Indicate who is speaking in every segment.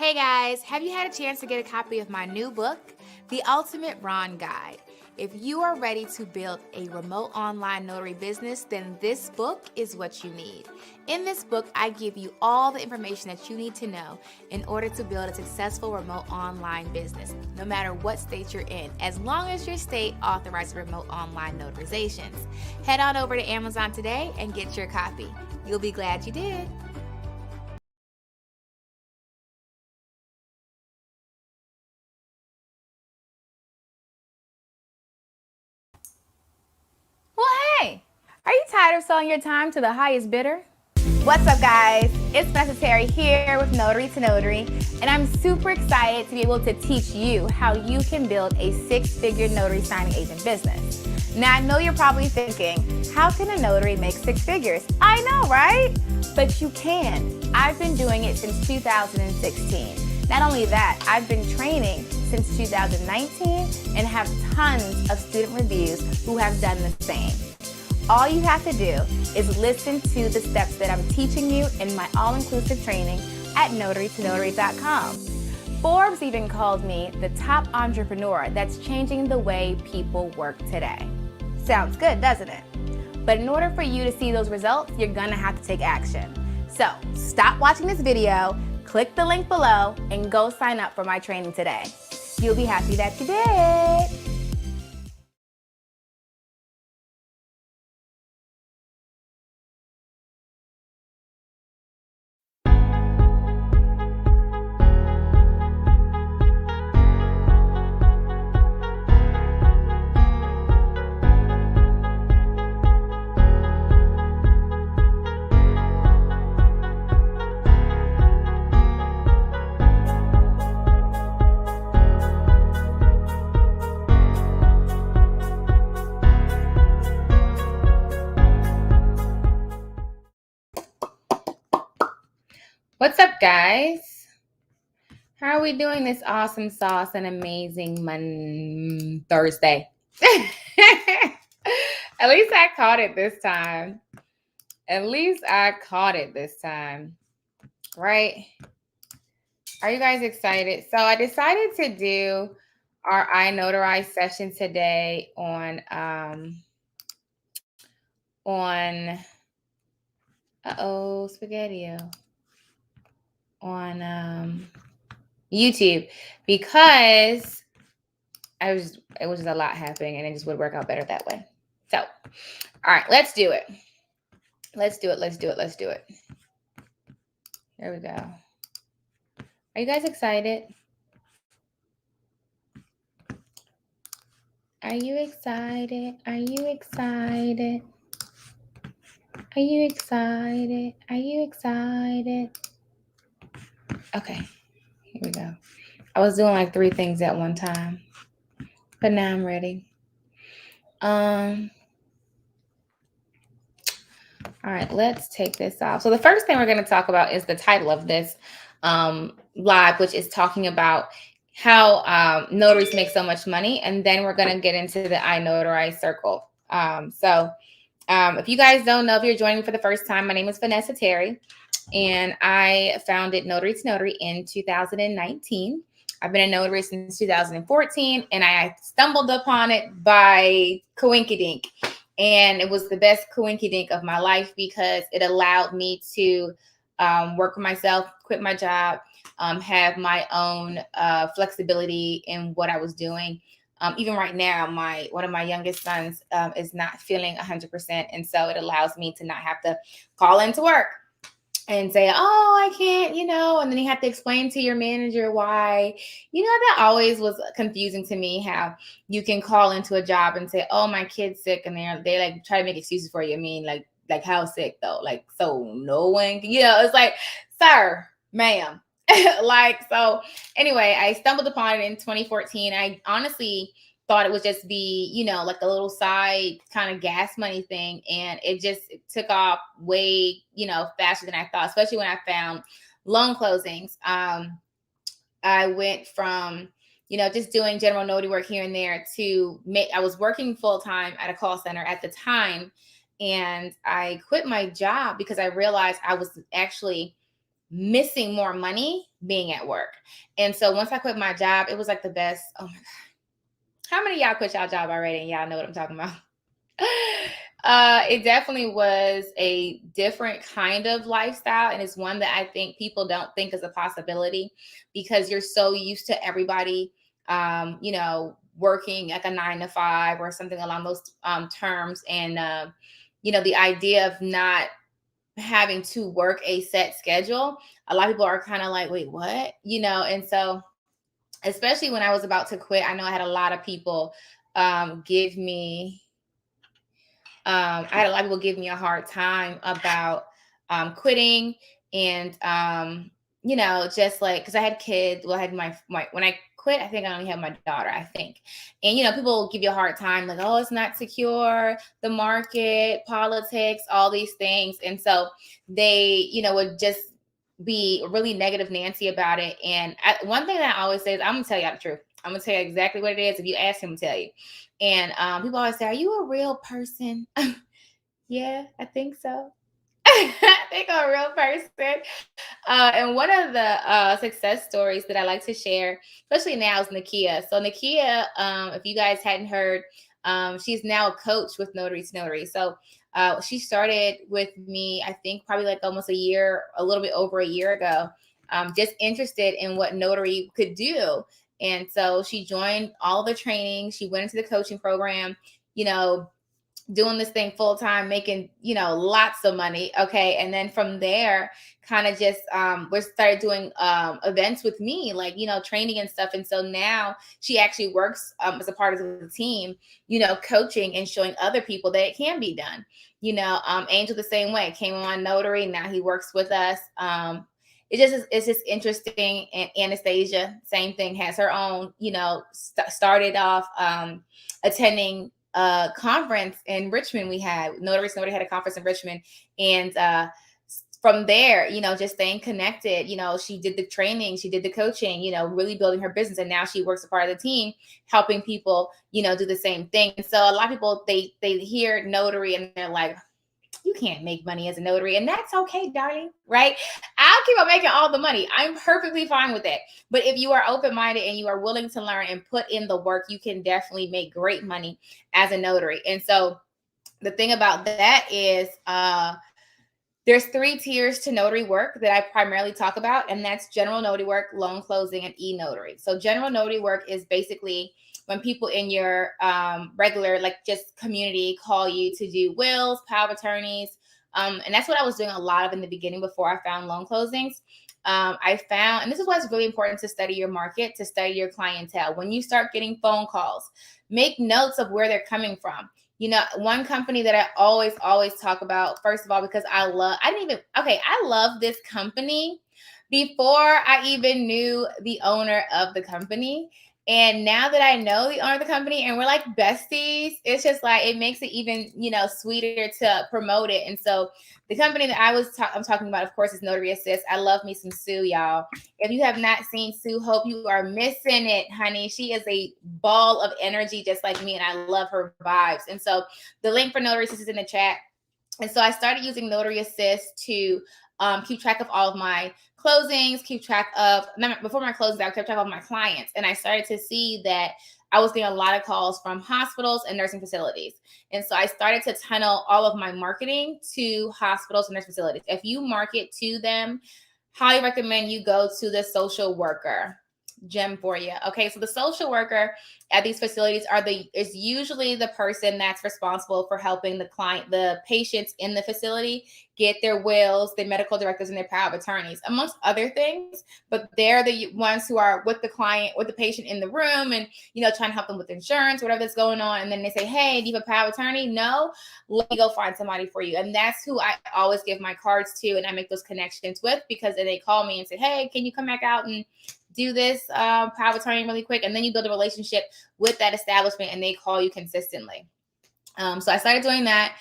Speaker 1: Hey guys, have you had a chance to get a copy of my new book, The Ultimate Ron Guide? If you are ready to build a remote online notary business, then this book is what you need. In this book, I give you all the information that you need to know in order to build a successful remote online business, no matter what state you're in, as long as your state authorizes remote online notarizations. Head on over to Amazon today and get your copy. You'll be glad you did. Well, hey, are you tired of selling your time to the highest bidder? What's up, guys? It's Vanessa Terry here with Notary to Notary, and I'm super excited to be able to teach you how you can build a six-figure notary signing agent business. Now, I know you're probably thinking, how can a notary make six figures? I know, right? But you can. I've been doing it since 2016. Not only that, I've been training since 2019 and have tons of student reviews who have done the same. All you have to do is listen to the steps that I'm teaching you in my all-inclusive training at notarytonotary.com. Forbes even called me the top entrepreneur that's changing the way people work today. Sounds good, doesn't it? But in order for you to see those results, you're gonna have to take action. So stop watching this video, click the link below, and go sign up for my training today. You'll be happy that you did. What's up, guys? How are we doing this awesome sauce and amazing Thursday? At least I caught it this time. Right? Are you guys excited? So I decided to do our iNotarize session today on Spaghetti-O. On YouTube because it was just a lot happening and it just would work out better that way. So, all right, let's do it. Let's do it. Here we go. Are you guys excited? Are you excited? Are you excited? Are you excited? Are you excited? Okay, here we go. I was doing like 3 things at one time, but now I'm ready. All right, let's take this off. So the first thing we're going to talk about is the title of this live, which is talking about how notaries make so much money. And then we're going to get into the iNotarize circle. If you guys don't know, if you're joining for the first time, my name is Vanessa Terry, and I founded Notary to Notary in 2019. I've been a notary since 2014, and I stumbled upon it by coinkydink. And it was the best coinkydink of my life because it allowed me to work for myself, quit my job, have my own flexibility in what I was doing. Even right now, one of my youngest sons is not feeling 100%. And so it allows me to not have to call into work and say, oh, I can't, and then you have to explain to your manager why. That always was confusing to me, how you can call into a job and say, oh, my kid's sick, and they like try to make excuses for you. I mean, like how sick though? Like, so no one, it's like, sir, ma'am. So anyway, I stumbled upon it in 2014. I honestly thought it would just be, like a little side kind of gas money thing. And it took off way, faster than I thought, especially when I found loan closings. I went from, just doing general notary work here and there I was working full time at a call center at the time. And I quit my job because I realized I was actually missing more money being at work. And so once I quit my job, it was like the best. Oh my God. How many of y'all quit y'all job already? And y'all know what I'm talking about. It definitely was a different kind of lifestyle. And it's one that I think people don't think is a possibility because you're so used to everybody, working like a 9 to 5 or something along those terms. And, the idea of not having to work a set schedule, a lot of people are kind of like, wait, what? And so especially when I was about to quit, I know I had a lot of people give me I had a lot of people give me a hard time about quitting and just like because I had kids. Well, I had my when I quit, I think I only had my daughter, I think. And people give you a hard time, like, oh, it's not secure, the market, politics, all these things. And so they, would just be really negative Nancy about it. And one thing that I always say is, I'm gonna tell you the truth. I'm gonna tell you exactly what it is. If you ask him, to tell you. And people always say, are you a real person? Yeah, I think so. I think I'm a real person. And one of the success stories that I like to share, especially now, is Nakia. So Nakia, if you guys hadn't heard, she's now a coach with Notaries Notary. So she started with me, I think probably like almost a little bit over a year ago, just interested in what Notary could do. And so she joined all the training. She went into the coaching program, doing this thing full time, making, lots of money. Okay. And then from there, kind of just, we started doing events with me, like, training and stuff. And so now she actually works as a part of the team, coaching and showing other people that it can be done. Angel the same way, came on Notary. Now he works with us. It's just interesting. And Anastasia, same thing, has her own, started off attending a conference in Richmond. We had Notaries Notary had a conference in Richmond. And from there, just staying connected, she did the training, she did the coaching, really building her business. And now she works a part of the team, helping people, do the same thing. And so a lot of people, they hear Notary and they're like, you can't make money as a notary, and that's okay, darling, right? I'll keep on making all the money. I'm perfectly fine with that. But if you are open-minded and you are willing to learn and put in the work, you can definitely make great money as a notary. And so the thing about that is there's 3 tiers to notary work that I primarily talk about, and that's general notary work, loan closing, and e-notary. So general notary work is basically when people in your regular, like just community, call you to do wills, power of attorneys. And that's what I was doing a lot of in the beginning before I found loan closings. I found, and this is why it's really important to study your market, to study your clientele. When you start getting phone calls, make notes of where they're coming from. One company that I always talk about, first of all, because I love this company before I even knew the owner of the company. And now that I know the owner of the company and we're like besties, it's just like, it makes it even, sweeter to promote it. And so the company that I'm talking about, of course, is Notary Assist. I love me some Sue, y'all. If you have not seen Sue Hope, you are missing it, honey. She is a ball of energy, just like me. And I love her vibes. And so the link for Notary Assist is in the chat. And so I started using Notary Assist to keep track of all of my closings, before my closings, I kept track of my clients. And I started to see that I was getting a lot of calls from hospitals and nursing facilities. And so I started to tunnel all of my marketing to hospitals and nursing facilities. If you market to them, highly recommend you go to the social worker. Gem for you. Okay, so the social worker at these facilities is usually the person that's responsible for helping the patients in the facility get their wills, their medical directors, and their power of attorneys, amongst other things. But they're the ones who are with the client, with the patient in the room, and trying to help them with insurance, whatever that's going on. And then they say, "Hey, do you have a power of attorney?" "No." "Let me go find somebody for you." And that's who I always give my cards to, and I make those connections with, because then they call me and say, "Hey, can you come back out and do this power of attorney really quick?" And then you build a relationship with that establishment and they call you consistently. So I started doing that.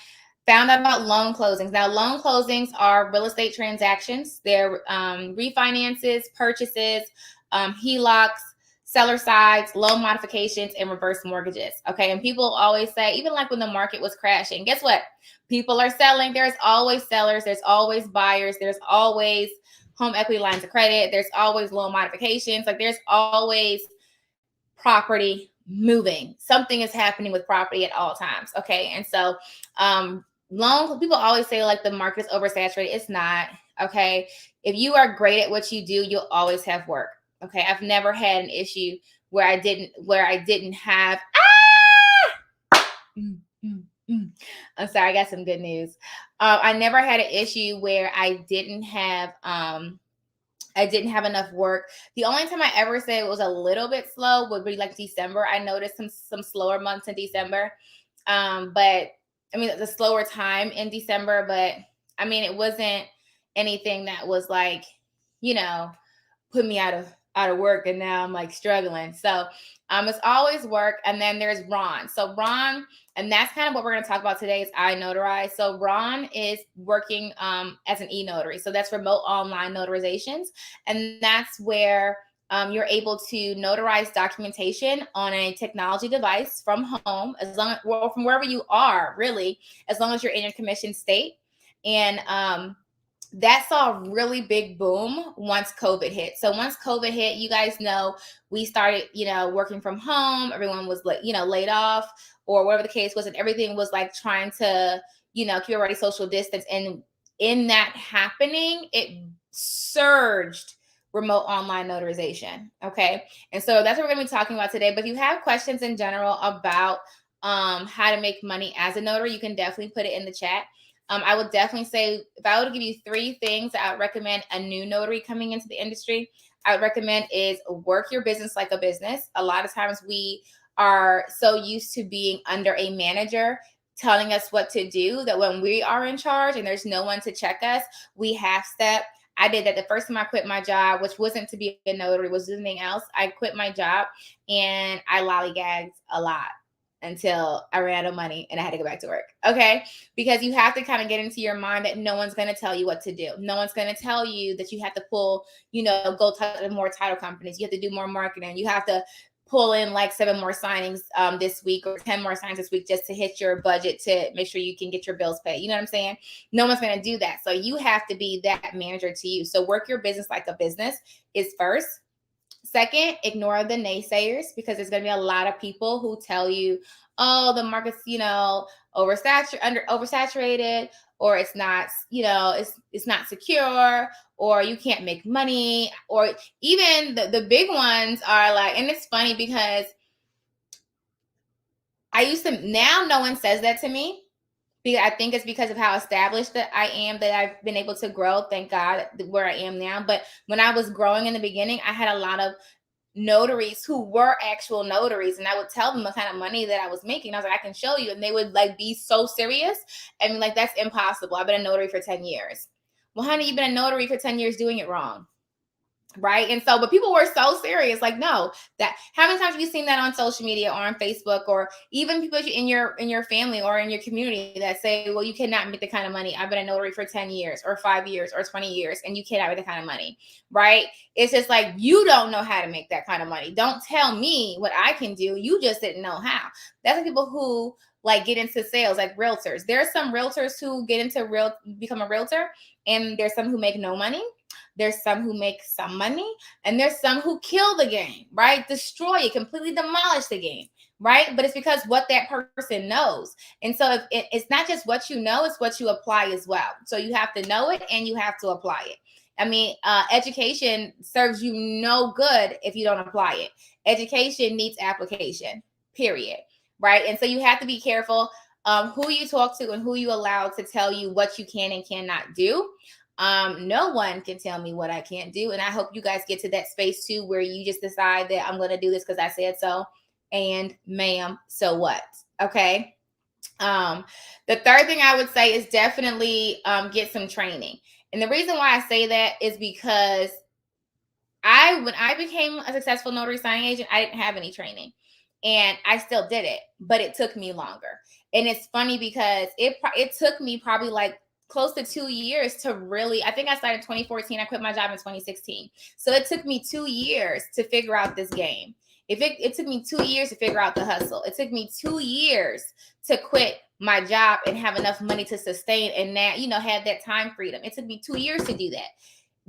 Speaker 1: Found out about loan closings. Now, loan closings are real estate transactions. They're refinances, purchases, HELOCs, seller sides, loan modifications, and reverse mortgages. Okay. And people always say, even like when the market was crashing, guess what? People are selling. There's always sellers. There's always buyers. There's always home equity lines of credit. There's always loan modifications. Like there's always property moving. Something is happening with property at all times. Okay. And so loans, people always say like the market is oversaturated. It's not. Okay. If you are great at what you do, you'll always have work. Okay. I've never had an issue where I didn't have I'm sorry, I got some good news. I never had an issue where I didn't have enough work. The only time I ever said it was a little bit slow would be like December. I noticed some slower months in December. But I mean, the slower time in December, but I mean, it wasn't anything that was like, put me out of work and now I'm like struggling. So it's always work. And then there's Ron. So Ron, and that's kind of what we're going to talk about today is iNotarize. So Ron is working as an e-notary. So that's remote online notarizations. And that's where you're able to notarize documentation on a technology device from home, from wherever you are, really, as long as you're in your commission state. And that saw a really big boom once COVID hit. So once COVID hit, you guys know, we started, working from home. Everyone was like, laid off or whatever the case was. And everything was like trying to, keep everybody social distance. And in that happening, it surged remote online notarization. Okay. And so that's what we're going to be talking about today. But if you have questions in general about how to make money as a notary, you can definitely put it in the chat. I would definitely say, if I were to give you 3 things that I would recommend a new notary coming into the industry, I would recommend is work your business like a business. A lot of times we are so used to being under a manager telling us what to do that when we are in charge and there's no one to check us, we half step. I did that the first time I quit my job, which wasn't to be a notary, was something else. I quit my job and I lollygagged a lot until I ran out of money and I had to go back to work. Okay. Because you have to kind of get into your mind that no one's going to tell you what to do. No one's going to tell you that you have to pull, go to more title companies. You have to do more marketing. You have to pull in like 7 more signings this week or 10 more signings this week just to hit your budget to make sure you can get your bills paid. You know what I'm saying? No one's going to do that. So you have to be that manager to you. So work your business like a business is first. Second, ignore the naysayers, because there's going to be a lot of people who tell you, oh, the market's, oversaturated, or it's not, it's not secure, or you can't make money, or even the big ones are like, and it's funny because now no one says that to me. Because I think it's because of how established that I am, that I've been able to grow, thank God, where I am now. But when I was growing in the beginning, I had a lot of notaries who were actual notaries, and I would tell them the kind of money that I was making. I was like, I can show you. And they would like be so serious. I mean, like, that's impossible. I've been a notary for 10 years. Well, honey, you've been a notary for 10 years doing it wrong. Right. And so, but people were so serious, like, no, that how many times have you seen that on social media or on Facebook, or even people in your family or in your community that say, well, you cannot make the kind of money. I've been a notary for 10 years or 5 years or 20 years, and you cannot make the kind of money. Right. It's just like, you don't know how to make that kind of money. Don't tell me what I can do. You just didn't know how. That's the people who like get into sales, like realtors. There are some realtors who get into become a realtor, and there's some who make no money. There's some who make some money, and there's some who kill the game, right? Destroy it, completely demolish the game, right? But it's because what that person knows. And so it's not just what you know, it's what you apply as well. So you have to know it and you have to apply it. I mean, education serves you no good if you don't apply it. Education needs application, period, right? And so you have to be careful who you talk to and who you allow to tell you what you can and cannot do. No one can tell me what I can't do. And I hope you guys get to that space too, where you just decide that I'm going to do this because I said so. And ma'am, so what? Okay. The third thing I would say is definitely get some training. And the reason why I say that is because when I became a successful notary signing agent, I didn't have any training, and I still did it, but it took me longer. And it's funny because it took me probably like close to 2 years to really, I think I started in 2014. I quit my job in 2016. So it took me 2 years to figure out this game. It took me 2 years to figure out the hustle. It took me 2 years to quit my job and have enough money to sustain and now, have that time freedom. It took me 2 years to do that.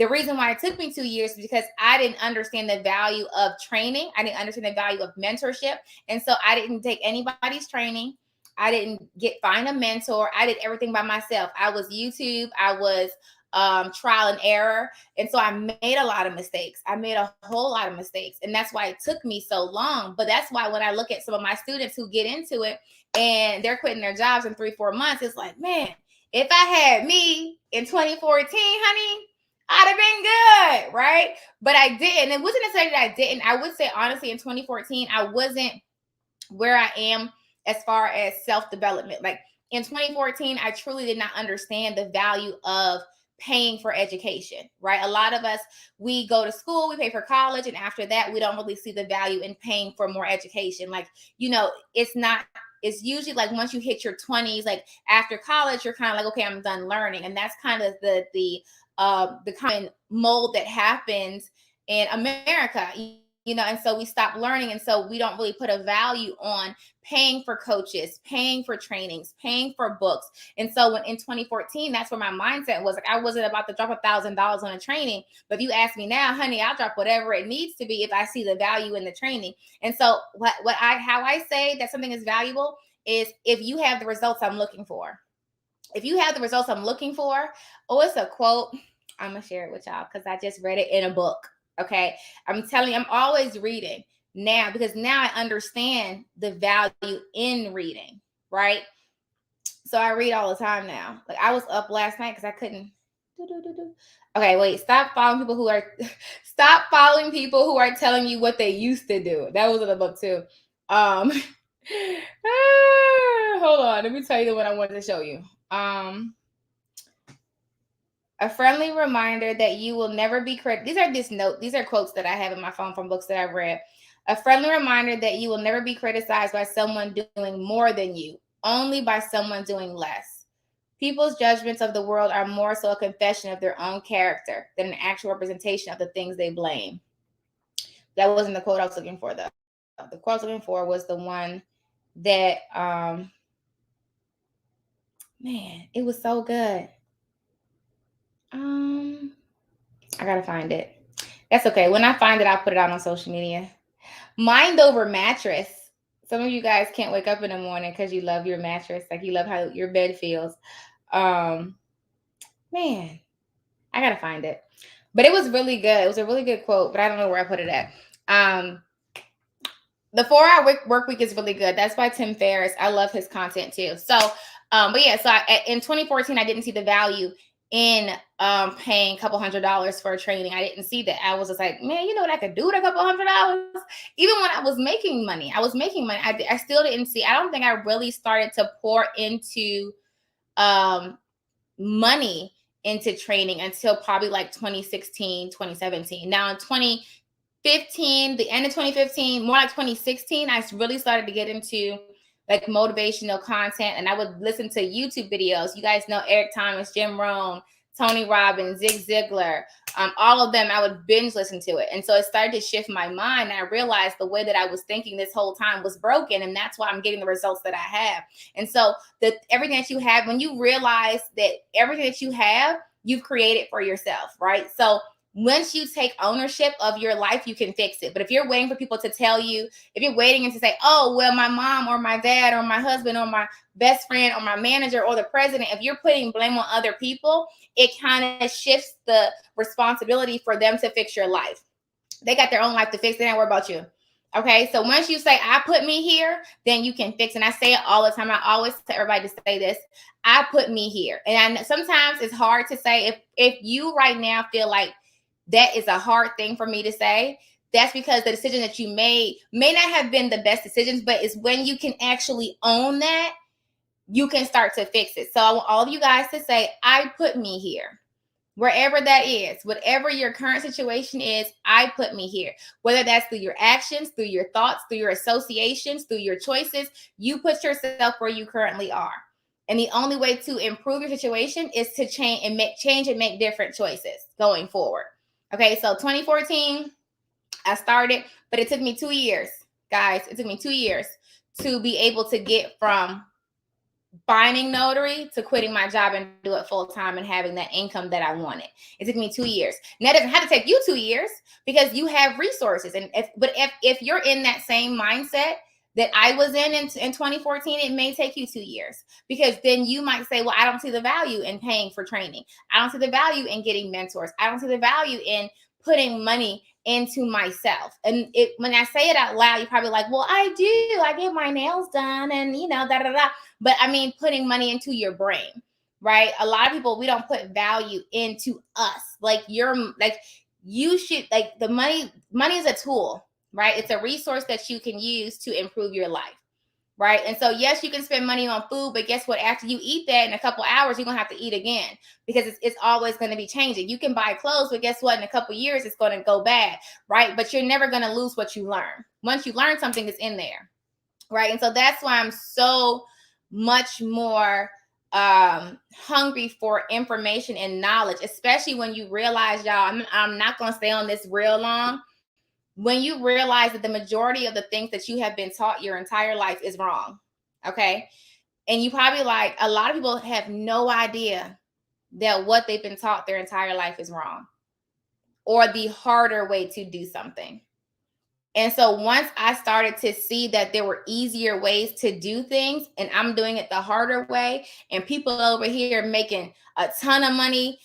Speaker 1: The reason why it took me 2 years is because I didn't understand the value of training. I didn't understand the value of mentorship. And so I didn't take anybody's training. I didn't find a mentor. I did everything by myself. I was YouTube. I was trial and error. And so I made a lot of mistakes. I made a whole lot of mistakes. And that's why it took me so long. But that's why when I look at some of my students who get into it and they're quitting their jobs in 3-4 months, it's like, man, if I had me in 2014, honey, I'd have been good, right? But I didn't. It wasn't necessarily that I didn't. I would say, honestly, in 2014, I wasn't where I am as far as self-development. Like in 2014, I truly did not understand the value of paying for education, right? A lot of us, we go to school, we pay for college, and after that, we don't really see the value in paying for more education. Like, it's usually like once you hit your 20s, like after college, you're kind of like, okay, I'm done learning. And that's kind of the common mold that happens in America, and so we stop learning. And so we don't really put a value on paying for coaches, paying for trainings, paying for books. And so when in 2014, that's where my mindset was. Like, I wasn't about to drop $1,000 on a training. But if you ask me now, honey, I'll drop whatever it needs to be if I see the value in the training. And so how I say that something is valuable is if you have the results I'm looking for. If you have the results I'm looking for, it's a quote. I'm going to share it with y'all because I just read it in a book. Okay. I'm telling you, I'm always reading now because now I understand the value in reading, right? So I read all the time now. Like I was up last night because I couldn't. Okay, wait. Stop following people who are telling you what they used to do. That was in the book too. Hold on. Let me tell you the one I wanted to show you. A friendly reminder that you will never be These are quotes that I have in my phone from books that I've read. A friendly reminder that you will never be criticized by someone doing more than you, only by someone doing less. People's judgments of the world are more so a confession of their own character than an actual representation of the things they blame. That wasn't the quote I was looking for, though. The quote I was looking for was the one that, man, it was so good. I gotta find it. That's okay. When I find it, I'll put it out on social media. Mind over mattress. Some of you guys can't wake up in the morning because you love your mattress. Like you love how your bed feels. Man, I gotta find it. But it was really good. It was a really good quote, but I don't know where I put it at. The 4-Hour Work Week is really good. That's by Tim Ferris. I love his content too. So, but yeah, so in 2014, I didn't see the value in paying a couple $100s for a training. I didn't see that. I was just like, man, you know what I could do with a couple $100? Even when I was making money, I still didn't see. I don't think I really started to pour into money into training until probably like 2016, 2017. Now in 2015, the end of 2015, more like 2016, I really started to get into like motivational content, and I would listen to YouTube videos. You guys know Eric Thomas, Jim Rohn, Tony Robbins, Zig Ziglar, all of them. I would binge listen to it. And so it started to shift my mind. And I realized the way that I was thinking this whole time was broken. And that's why I'm getting the results that I have. And so everything that you have, when you realize that everything that you have, you've created for yourself, right? So once you take ownership of your life, you can fix it. But if you're waiting for people to tell you, if you're waiting and to say, oh, well, my mom or my dad or my husband or my best friend or my manager or the president, if you're putting blame on other people, it kind of shifts the responsibility for them to fix your life. They got their own life to fix. They don't worry about you. Okay, so once you say, I put me here, then you can fix. And I say it all the time. I always tell everybody to say this. I put me here. And sometimes it's hard to say. If you right now feel like that is a hard thing for me to say, that's because the decision that you made may not have been the best decisions, but it's when you can actually own that, you can start to fix it. So I want all of you guys to say, I put me here. Wherever that is, whatever your current situation is, I put me here. Whether that's through your actions, through your thoughts, through your associations, through your choices, you put yourself where you currently are. And the only way to improve your situation is to change and make different choices going forward. Okay, so 2014, I started, but it took me 2 years, guys. It took me 2 years to be able to get from finding Notary to quitting my job and do it full time and having that income that I wanted. It took me 2 years. Now, it doesn't have to take you 2 years because you have resources. And if you're in that same mindset that I was in 2014, it may take you 2 years, because then you might say, well, I don't see the value in paying for training. I don't see the value in getting mentors. I don't see the value in putting money into myself. And when I say it out loud, you're probably like, well, I do. I get my nails done and, da, da, da. But I mean, putting money into your brain, right? A lot of people, we don't put value into us. You should, the money is a tool, right? It's a resource that you can use to improve your life, right? And so, yes, you can spend money on food, but guess what? After you eat that, in a couple hours, you're going to have to eat again, because it's always going to be changing. You can buy clothes, but guess what? In a couple years, it's going to go bad, right? But you're never going to lose what you learn. Once you learn something, it's in there, right? And so that's why I'm so much more hungry for information and knowledge, especially when you realize, y'all, I'm not going to stay on this real long. When you realize that the majority of the things that you have been taught your entire life is wrong, okay? And you probably, a lot of people have no idea that what they've been taught their entire life is wrong, or the harder way to do something. And so once I started to see that there were easier ways to do things, and I'm doing it the harder way, and people over here making a ton of money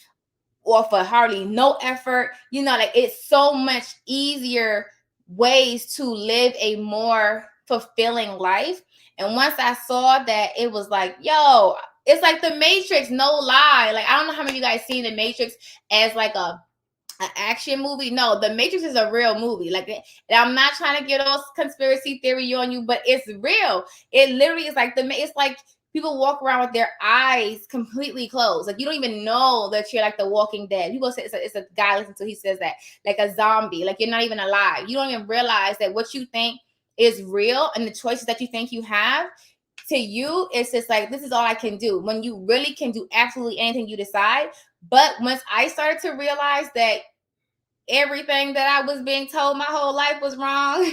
Speaker 1: or for hardly no effort, it's so much easier ways to live a more fulfilling life. And once I saw that, it was like, yo, it's like the Matrix, no lie. I don't know how many of you guys seen the Matrix as an action movie. No, the Matrix is a real movie. And I'm not trying to get all conspiracy theory on you, but it's real. It literally is it's like people walk around with their eyes completely closed. You don't even know that you're like the Walking Dead. People say it's a guy, listen to, he says that, like a zombie, you're not even alive. You don't even realize that what you think is real and the choices that you think you have, to you, it's just this is all I can do, when you really can do absolutely anything you decide. But once I started to realize that everything that I was being told my whole life was wrong,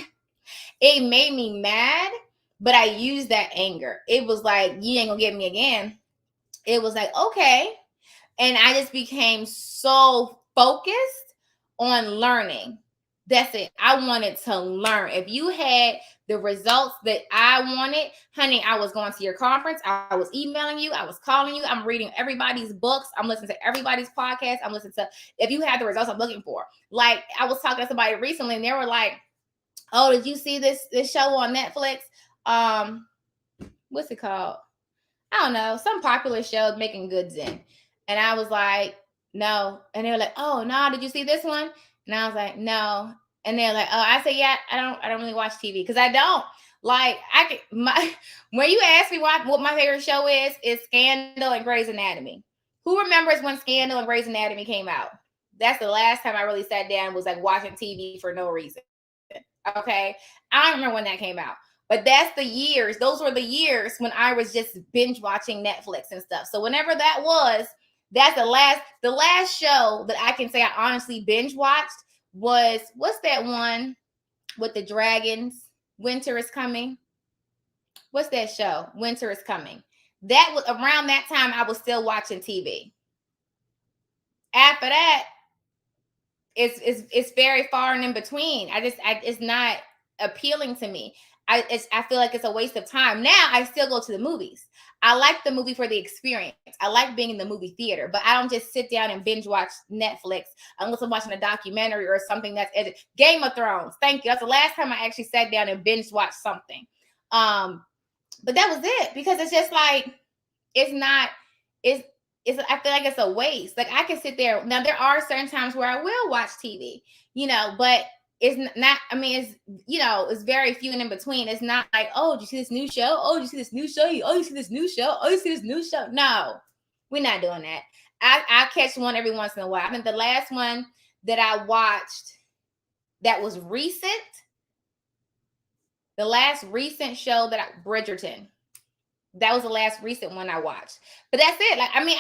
Speaker 1: it made me mad, but I used that anger. It was like, you ain't gonna get me again. It was like, okay. And I just became so focused on learning. That's it. I wanted to learn. If you had the results that I wanted, honey, I was going to your conference. I was emailing you. I was calling you. I'm reading everybody's books. I'm listening to everybody's podcast. I'm listening to, if you had the results I'm looking for. I was talking to somebody recently and they were like, oh, did you see this show on Netflix? What's it called? I don't know. Some popular show making goods in. And I was like, no. And they were like, oh, no, did you see this one? And I was like, no. And they're like, oh, I said, yeah, I don't really watch TV, because I don't. When you ask me what my favorite show is Scandal and Grey's Anatomy. Who remembers when Scandal and Grey's Anatomy came out? That's the last time I really sat down and was watching TV for no reason. Okay. I don't remember when that came out. But that's the years. Those were the years when I was just binge watching Netflix and stuff. So whenever that was, that's the last show that I can say I honestly binge watched was, what's that one with the dragons? Winter is Coming. What's that show? Winter is Coming. That was around that time I was still watching TV. After that, it's very far and in between. It's not appealing to me. I feel like it's a waste of time. Now I still go to the movies. I like the movie for the experience. I like being in the movie theater, but I don't just sit down and binge watch Netflix unless I'm watching a documentary or something that's Game of Thrones. Thank you. That's the last time I actually sat down and binge watched something. But that was it, because it's just I feel like it's a waste. I can sit there. Now, there are certain times where I will watch TV, but it's not, it's very few and in between. It's not like, oh, did you see this new show? Oh, did you see this new show? Oh, you see this new show? Oh, you see this new show? No, we're not doing that. I catch one every once in a while. I think the last one that I watched that was recent, the last recent show Bridgerton. That was the last recent one I watched. But that's it. I think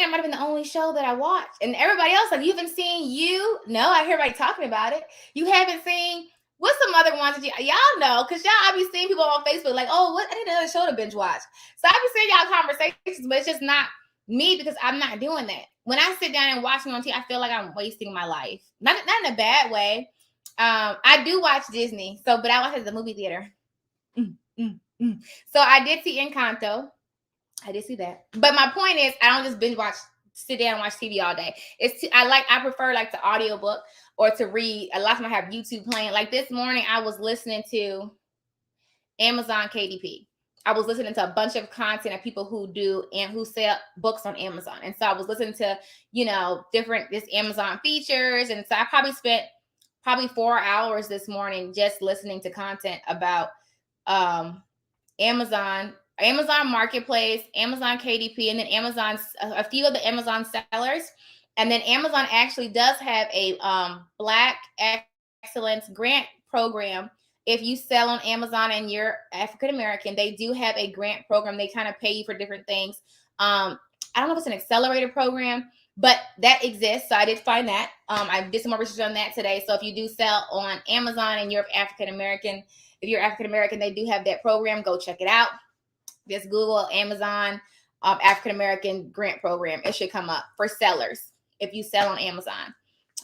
Speaker 1: it might have been the only show that I watched. And everybody else, you haven't seen You? No, I hear everybody talking about it. You haven't seen, What's some other ones that y'all know? Because y'all, I be seeing people on Facebook like, oh, what? I need another show to binge watch. So I be seeing y'all conversations, but it's just not me because I'm not doing that. When I sit down and watch me on TV, I feel like I'm wasting my life. Not in a bad way. I do watch Disney, but I watch it at the movie theater. So I did see Encanto. I did see that. But my point is, I don't just binge watch, sit down and watch TV all day. I prefer like the audiobook or to read. A lot of times I have YouTube playing. Like this morning, I was listening to Amazon KDP. I was listening to a bunch of content of people who sell books on Amazon. And so I was listening to, different Amazon features. And so I probably spent 4 hours this morning just listening to content about Amazon Marketplace, Amazon KDP, and then a few of the Amazon sellers. And then Amazon actually does have a Black Excellence Grant program. If you sell on Amazon and you're African American, they do have a grant program. They kind of pay you for different things. I don't know if it's an accelerator program, but that exists. So I did find that. I did some more research on that today. So if you do sell on Amazon and you're African American, they do have that program. Go check it out. Just Google Amazon African American grant program. It should come up for sellers if you sell on Amazon.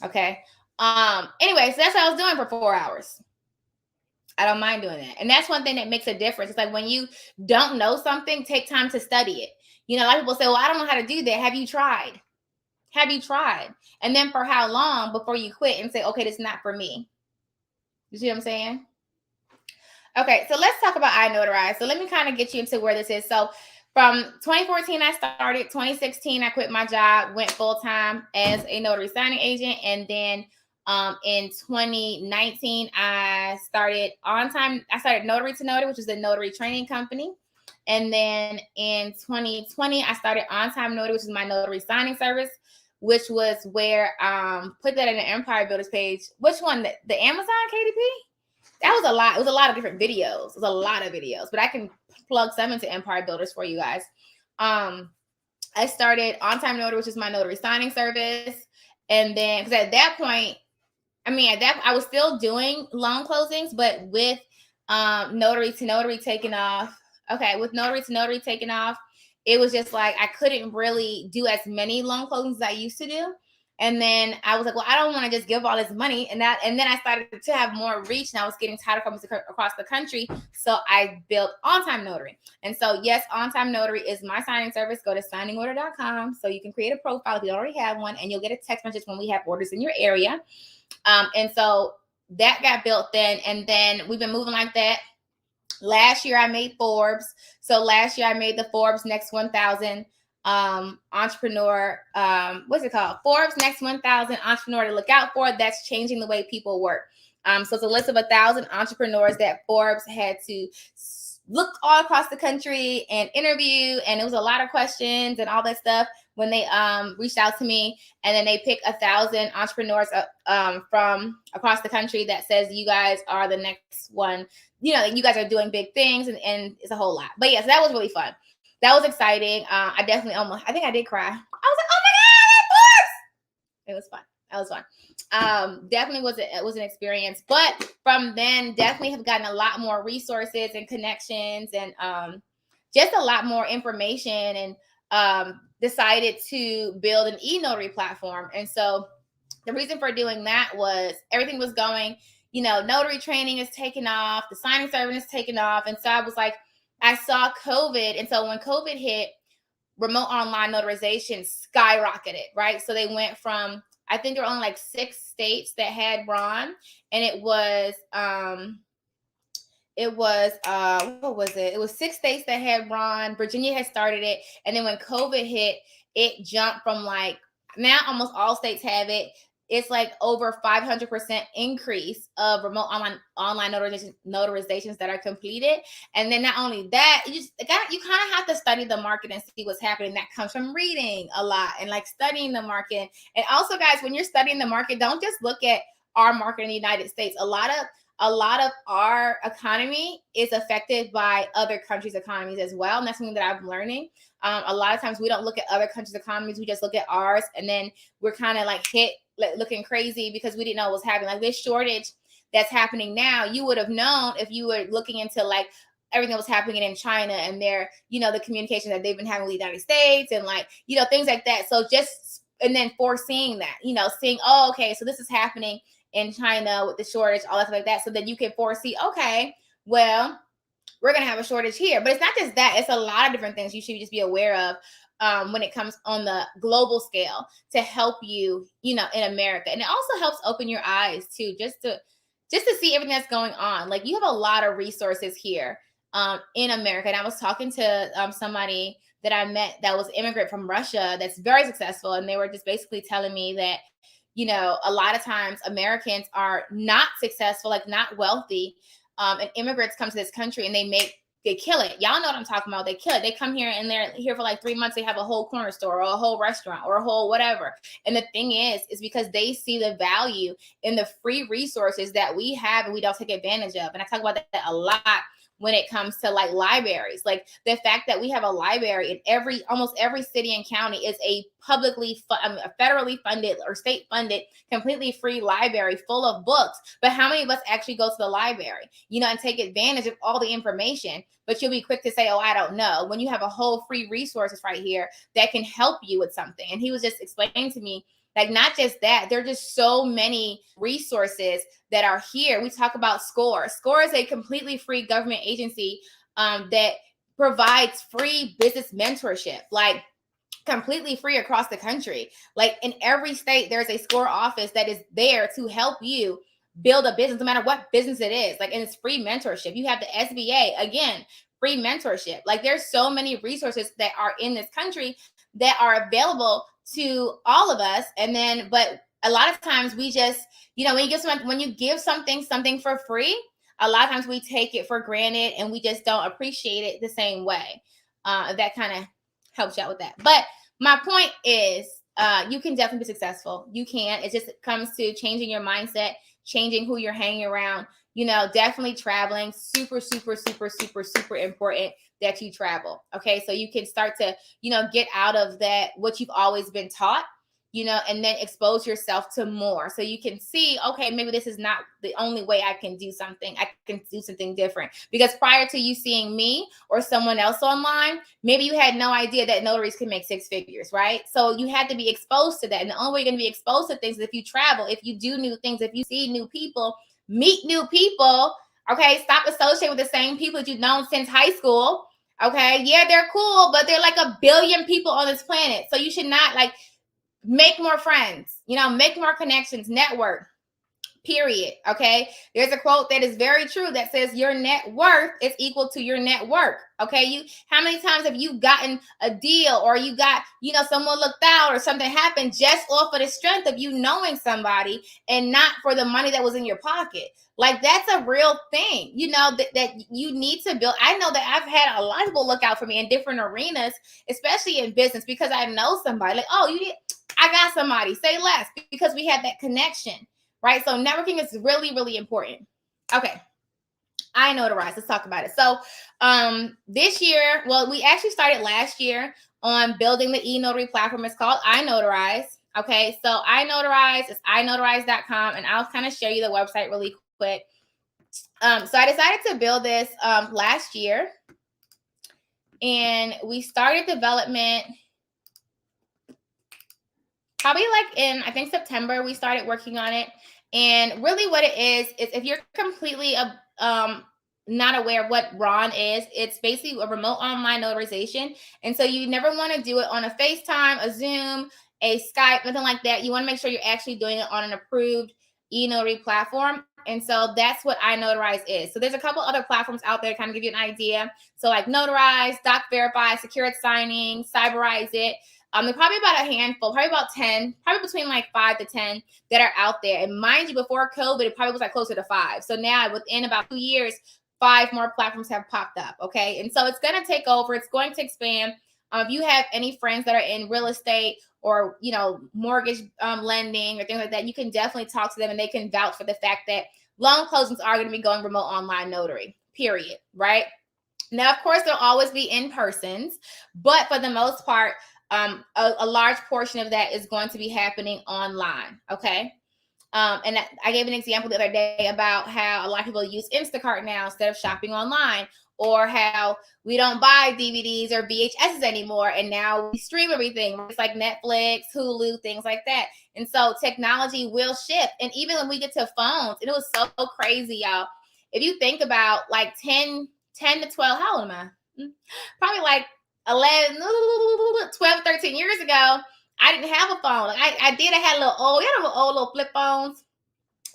Speaker 1: Okay. Anyway, so that's what I was doing for 4 hours. I don't mind doing that. And that's one thing that makes a difference. It's like when you don't know something, take time to study it. A lot of people say, well, I don't know how to do that. Have you tried? And then for how long before you quit and say, okay, this is not for me? You see what I'm saying? Okay, so let's talk about iNotarize. So let me kind of get you into where this is. So from 2014, I started. 2016, I quit my job, went full-time as a notary signing agent. And then in 2019, I started Notary to Notary, which is the notary training company. And then in 2020, I started On Time Notary, which is my notary signing service, which was where put that in the Empire Builders page. Which one? The Amazon KDP? That was a lot. It was a lot of different videos. It was a lot of videos, but I can plug some into Empire Builders for you guys. I started On Time Notary, which is my notary signing service. And then, because at that point, I was still doing loan closings, but with Notary to Notary taking off. Okay, with Notary to Notary taking off, it was just like I couldn't really do as many loan closings as I used to do. And then I was like, well, I don't want to just give all this money. And then I started to have more reach, and I was getting tired of coming across the country. So I built On Time Notary. And so, yes, On Time Notary is my signing service. Go to signingorder.com so you can create a profile if you already have one, and you'll get a text message when we have orders in your area. And so that got built then. And then we've been moving like that. Last year, I made Forbes. So last year, I made the Forbes Next 1000 entrepreneur, what's it called? Forbes Next 1000 entrepreneur to look out for. That's changing the way people work. So it's a list of 1,000 entrepreneurs that Forbes had to look all across the country and interview. And it was a lot of questions and all that stuff when they reached out to me. And then they pick 1,000 entrepreneurs from across the country that says you guys are the next one. You guys are doing big things, and it's a whole lot. But yes, that was really fun. That was exciting. I definitely I think I did cry. I was like, oh my God, that was fun. That was fun. Definitely was an experience. But from then, definitely have gotten a lot more resources and connections and just a lot more information, and decided to build an e-notary platform. And so the reason for doing that was everything was going, notary training is taking off, the signing service is taking off. And so I was like, I saw COVID. And so when COVID hit, remote online notarization skyrocketed, right? So they went from, I think there were only like 6 states that had RON, and it was what was it? It was 6 states that had RON. Virginia had started it. And then when COVID hit, it jumped from like, now almost all states have it. It's like over 500% increase of remote online notarizations that are completed. And then not only that, you kind of have to study the market and see what's happening. That comes from reading a lot and like studying the market. And also, guys, when you're studying the market, don't just look at our market in the United States. A lot of our economy is affected by other countries' economies as well. And that's something that I'm learning. A lot of times we don't look at other countries' economies. We just look at ours, and then we're kind of like hit looking crazy because we didn't know what was happening. Like this shortage that's happening now, you would have known if you were looking into like everything that was happening in China and their, the communication that they've been having with the United States and like, things like that. So just, and then foreseeing that, seeing, oh, okay, so this is happening in China with the shortage, all that stuff like that. So that you can foresee, okay, well, we're going to have a shortage here. But it's not just that. It's a lot of different things you should just be aware of when it comes on the global scale to help you, in America. And it also helps open your eyes too, just to see everything that's going on. Like you have a lot of resources here in America. And I was talking to somebody that I met that was immigrant from Russia that's very successful. And they were just basically telling me that, a lot of times Americans are not successful, like not wealthy. And immigrants come to this country and they kill it. Y'all know what I'm talking about. They kill it. They come here and they're here for like 3 months. They have a whole corner store or a whole restaurant or a whole whatever. And the thing is because they see the value in the free resources that we have and we don't take advantage of. And I talk about that a lot when it comes to like libraries, like the fact that we have a library in almost every city and county is a a federally funded or state funded, completely free library full of books. But how many of us actually go to the library, and take advantage of all the information? But you'll be quick to say, oh, I don't know, when you have a whole free resources right here that can help you with something. And he was just explaining to me, like, not just that, there are just so many resources that are here. We talk about SCORE. SCORE is a completely free government agency that provides free business mentorship, like completely free across the country. Like in every state, there's a SCORE office that is there to help you build a business, no matter what business it is. Like, and it's free mentorship. You have the SBA, again, free mentorship. Like there's so many resources that are in this country that are available to all of us. And then, but a lot of times we just, when you give something for free, a lot of times we take it for granted and we just don't appreciate it the same way. That kind of helps you out with that. But my point is, you can definitely be successful. You can. It just comes to changing your mindset, changing who you're hanging around. Definitely traveling. Super, super, super, super, super important that you travel. Okay. So you can start to, get out of that, what you've always been taught, and then expose yourself to more. So you can see, okay, maybe this is not the only way I can do something. I can do something different. Because prior to you seeing me or someone else online, maybe you had no idea that notaries can make 6 figures, right? So you had to be exposed to that. And the only way you're going to be exposed to things is if you travel, if you do new things, if you see new people, meet new people. Okay. Stop associating with the same people that you've known since high school. Okay. Yeah, they're cool, but they're like a billion people on this planet. So you should not make more friends, make more connections, network, period. Okay. There's a quote that is very true that says your net worth is equal to your network. Okay. How many times have you gotten a deal or you got, someone looked out or something happened just off of the strength of you knowing somebody and not for the money that was in your pocket? Like that's a real thing, that you need to build. I know that I've had a lot of people look out for me in different arenas, especially in business, because I know somebody like, oh, I got somebody, say less, because we had that connection. Right. So networking is really, really important. Okay. I notarize. Let's talk about it. So this year, well, we actually started last year on building the e-notary platform. It's called iNotarize. Okay. So iNotarize is inotarize.com. And I'll kind of show you the website really quick. So I decided to build this last year. And we started development probably like in, I think, September, we started working on it. And really what it is if you're completely not aware of what RON is, it's basically a remote online notarization. And so you never want to do it on a FaceTime, a Zoom, a Skype, nothing like that. You want to make sure you're actually doing it on an approved e-notary platform. And so that's what iNotarize is. So there's a couple other platforms out there to kind of give you an idea. So like Notarize, Doc Verify, Secured Signing, Cyberize It. There's probably about a handful, probably about 10, probably between like 5 to 10 that are out there. And mind you, before COVID, it probably was like closer to 5. So now within about 2 years, 5 more platforms have popped up. Okay. And so it's going to take over. It's going to expand. If you have any friends that are in real estate or, mortgage lending or things like that, you can definitely talk to them and they can vouch for the fact that loan closings are going to be going remote online notary, period. Right. Now, of course, there'll always be in persons, but for the most part, a large portion of that is going to be happening online. Okay. And I gave an example the other day about how a lot of people use Instacart now instead of shopping online, or how we don't buy DVDs or VHSs anymore, and now we stream everything. It's like Netflix, Hulu, things like that. And so technology will shift. And even when we get to phones, and it was so crazy, y'all. If you think about like 10 to 12, how old am I? Probably like 11, 12, 13 years ago, I didn't have a phone. Like I did. I had a little old, old little flip phones.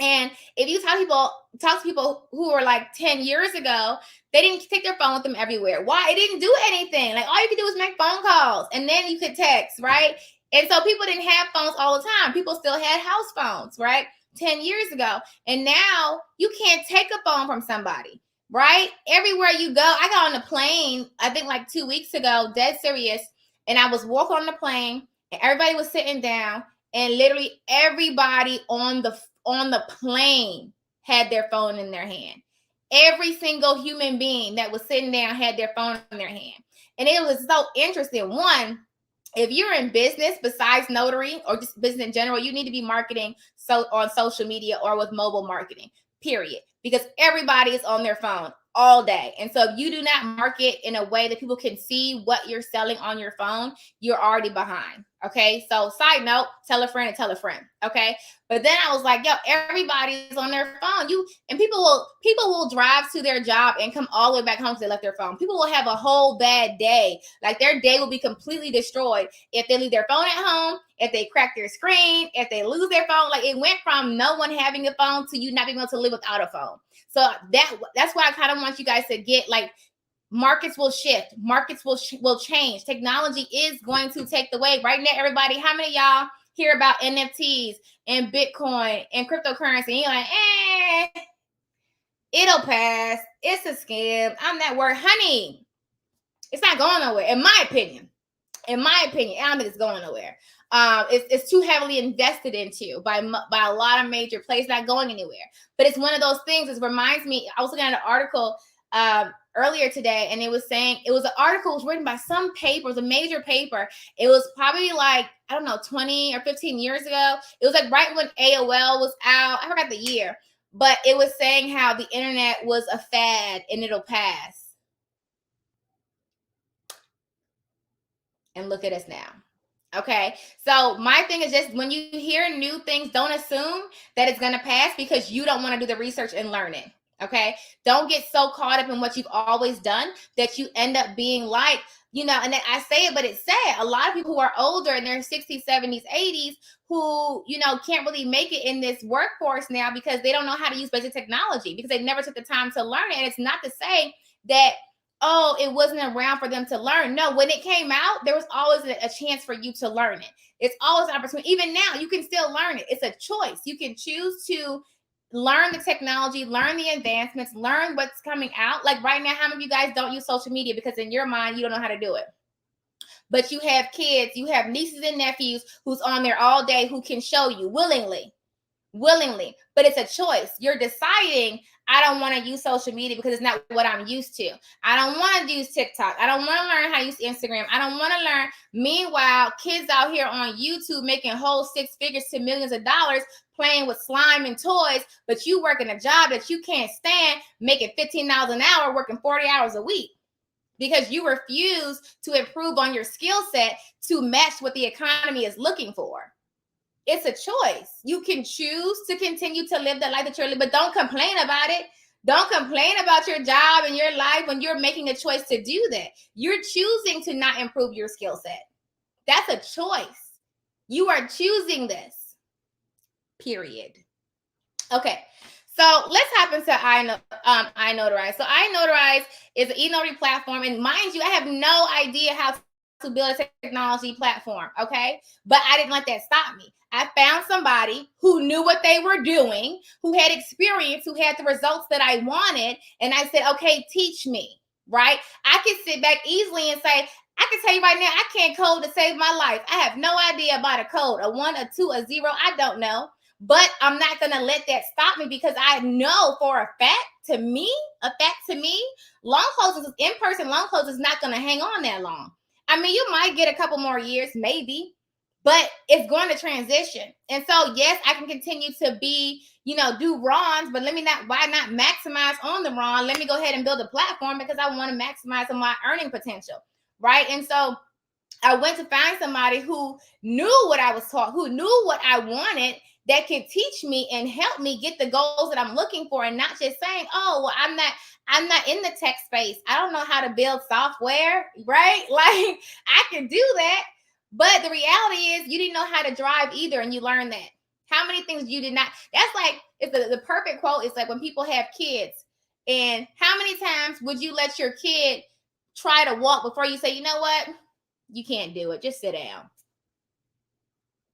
Speaker 1: And if you talk to people who were like 10 years ago, they didn't take their phone with them everywhere. Why? It didn't do anything. Like all you could do was make phone calls, and then you could text, right? And so people didn't have phones all the time. People still had house phones, right? 10 years ago. And now you can't take a phone from somebody, right? Everywhere you go. I got on the plane, I think like 2 weeks ago, dead serious. And I was walking on the plane, and everybody was sitting down, and literally everybody on the plane had their phone in their hand. Every single human being that was sitting down had their phone in their hand. And it was so interesting. One, if you're in business besides notary or just business in general, you need to be marketing on social media or with mobile marketing, period. Because everybody is on their phone all day. And so if you do not market in a way that people can see what you're selling on your phone, you're already behind. Okay. So side note, tell a friend and tell a friend. Okay. But then I was like, yo, everybody's on their phone. People will drive to their job and come all the way back home because they left their phone. People will have a whole bad day. Like their day will be completely destroyed if they leave their phone at home, if they crack their screen, if they lose their phone. Like it went from no one having a phone to you not being able to live without a phone. So that's why I kind of want you guys to get, like, markets will shift. Markets will change. Technology is going to take the way. Right now, everybody, how many of y'all hear about NFTs and Bitcoin and cryptocurrency? And you're like, it'll pass. It's a scam. I'm not worried. Honey, it's not going nowhere, in my opinion. I don't think it's going nowhere. It's too heavily invested into by a lot of major players, not going anywhere. But it's one of those things. It reminds me, I was looking at an article earlier today, and it was saying, it was an article was written by some paper, it was a major paper. It was probably like, I don't know, 20 or 15 years ago. It was like right when AOL was out. I forgot the year, but it was saying how the internet was a fad and it'll pass. And look at us now. Okay. So my thing is just when you hear new things, don't assume that it's going to pass because you don't want to do the research and learn it. Okay. Don't get so caught up in what you've always done that you end up being like, and I say it, but it's sad. A lot of people who are older in their 60s, 70s, 80s who, can't really make it in this workforce now because they don't know how to use basic technology because they never took the time to learn it. And it's not to say that, oh, it wasn't around for them to learn. No, when it came out, there was always a chance for you to learn it. It's always an opportunity. Even now, you can still learn it. It's a choice. You can choose to learn the technology, learn the advancements, learn what's coming out. Like right now, how many of you guys don't use social media because in your mind, you don't know how to do it? But you have kids, you have nieces and nephews who's on there all day who can show you willingly. But it's a choice. You're deciding, I don't want to use social media because it's not what I'm used to. I don't want to use TikTok. I don't want to learn how to use Instagram. I don't want to learn. Meanwhile, kids out here on YouTube making whole six figures to millions of dollars playing with slime and toys, but you working a job that you can't stand, making $15 an hour, working 40 hours a week because you refuse to improve on your skill set to match what the economy is looking for. It's a choice. You can choose to continue to live the life that you're living, but don't complain about it. Don't complain about your job and your life when you're making a choice to do that. You're choosing to not improve your skill set. That's a choice. You are choosing this. Period. Okay. So let's hop into iNotarize. So iNotarize is an e-notary platform. And mind you, I have no idea how to build a technology platform. Okay. But I didn't let that stop me. I found somebody who knew what they were doing, who had experience, who had the results that I wanted. And I said, okay, teach me, right? I can sit back easily and say, I can tell you right now, I can't code to save my life. I have no idea about a code, a 1, a 2, a 0. I don't know. But I'm not going to let that stop me because I know for a fact to me, loan closings, in-person loan closings is not going to hang on that long. I mean, you might get a couple more years, maybe. but it's going to transition. And so, yes, I can continue to be, do Ron's, but why not maximize on the Ron? Let me go ahead and build a platform because I want to maximize on my earning potential, right? And so I went to find somebody who knew what I was taught, who knew what I wanted, that could teach me and help me get the goals that I'm looking for, and not just saying, oh, well, I'm not in the tech space. I don't know how to build software, right? Like, I can do that. But the reality is you didn't know how to drive either, and you learned that. How many things you did not? That's like, it's the perfect quote. It's like when people have kids, and how many times would you let your kid try to walk before you say, you know what? You can't do it. Just sit down.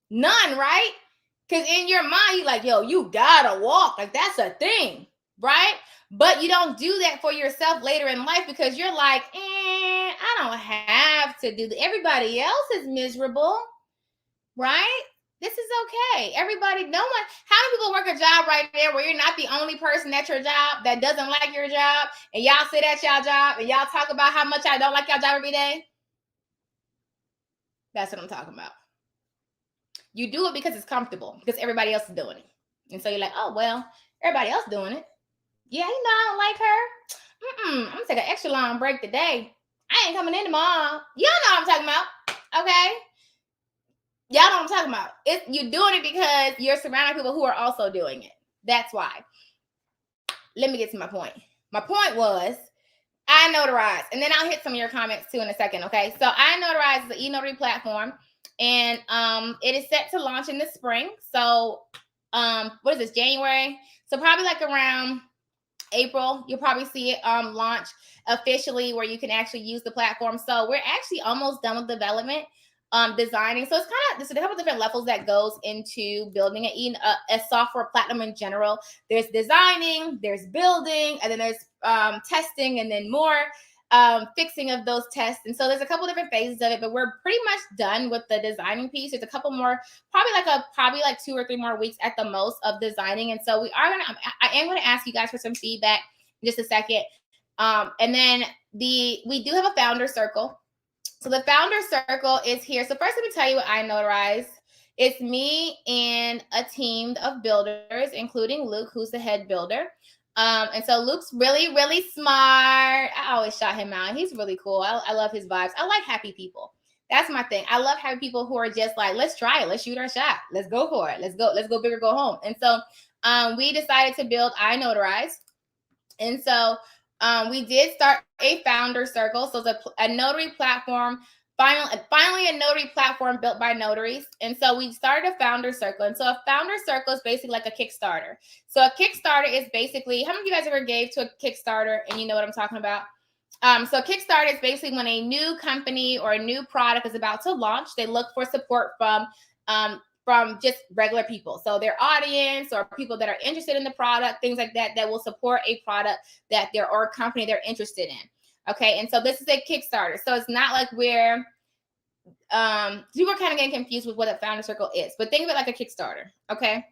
Speaker 1: None, right? Because in your mind, you're like, yo, you gotta walk. Like, that's a thing, right? But you don't do that for yourself later in life because you're like, I don't have to do that. Everybody else is miserable, right? This is okay. How many people work a job right there where you're not the only person at your job that doesn't like your job, and y'all sit at y'all job and y'all talk about how much I don't like y'all job every day? That's what I'm talking about. You do it because it's comfortable, because everybody else is doing it. And so you're like, oh, well, everybody else doing it. Yeah, I don't like her. I'm going to take an extra long break today. I ain't coming in tomorrow. Y'all know what I'm talking about. Okay? Y'all know what I'm talking about. You're doing it because you're surrounding people who are also doing it. That's why. Let me get to my point. My point was, I Notarize. And then I'll hit some of your comments too in a second, okay? So I Notarize is an e-notary platform. And it is set to launch in the spring. So what is this, January? So probably like around April, you'll probably see it launch officially, where you can actually use the platform. So we're actually almost done with development, designing. So it's there's a couple different levels that goes into building a software platform in general. There's designing, there's building, and then there's testing, and then more fixing of those tests. And so there's a couple different phases of it, but we're pretty much done with the designing piece. There's a couple more, probably like 2 or 3 more weeks at the most of designing. And so I am going to ask you guys for some feedback in just a second. And then we do have a founder circle. So the founder circle is here. So first, let me tell you what I Notarize. It's me and a team of builders, including Luke, who's the head builder. And so Luke's really, really smart. I always shout him out. He's really cool. I love his vibes. I like happy people. That's my thing. I love happy people who are just like, let's try it. Let's shoot our shot. Let's go for it. Let's go big or go home. And so we decided to build I Notarize. And so we did start a founder circle. So it's a notary platform. Finally, a notary platform built by notaries. And so we started a founder circle. And so a founder circle is basically like a Kickstarter. So a Kickstarter is basically, how many of you guys ever gave to a Kickstarter and you know what I'm talking about? So a Kickstarter is basically when a new company or a new product is about to launch, they look for support from just regular people. So their audience or people that are interested in the product, things like that, that will support a product or a company they're interested in. Okay, and so this is a Kickstarter. So it's not like we're people are kind of getting confused with what a founder circle is, but think of it like a Kickstarter. Okay,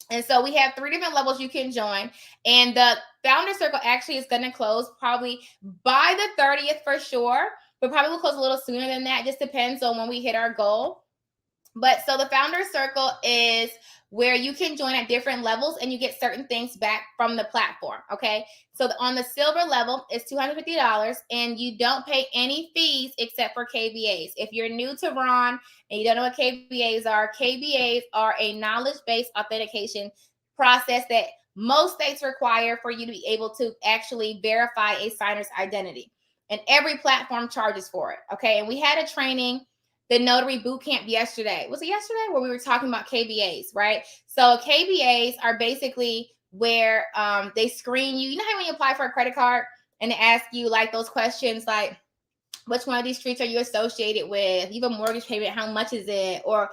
Speaker 1: and so we have 3 different levels you can join, and the founder circle actually is going to close probably by the 30th for sure, but probably will close a little sooner than that. Just depends on when we hit our goal. But so the founder circle is where you can join at different levels and you get certain things back from the platform. Okay. So on the silver level, it's $250 and you don't pay any fees except for KBAs. If you're new to Ron and you don't know what KBAs are a knowledge-based authentication process that most states require for you to be able to actually verify a signer's identity. And every platform charges for it. Okay. And we had a training, the notary boot camp yesterday. Was it yesterday where we were talking about KBAs, right? So KBAs are basically where they screen you. You know how when you apply for a credit card and they ask you like those questions like, which one of these streets are you associated with? You have a mortgage payment, how much is it? Or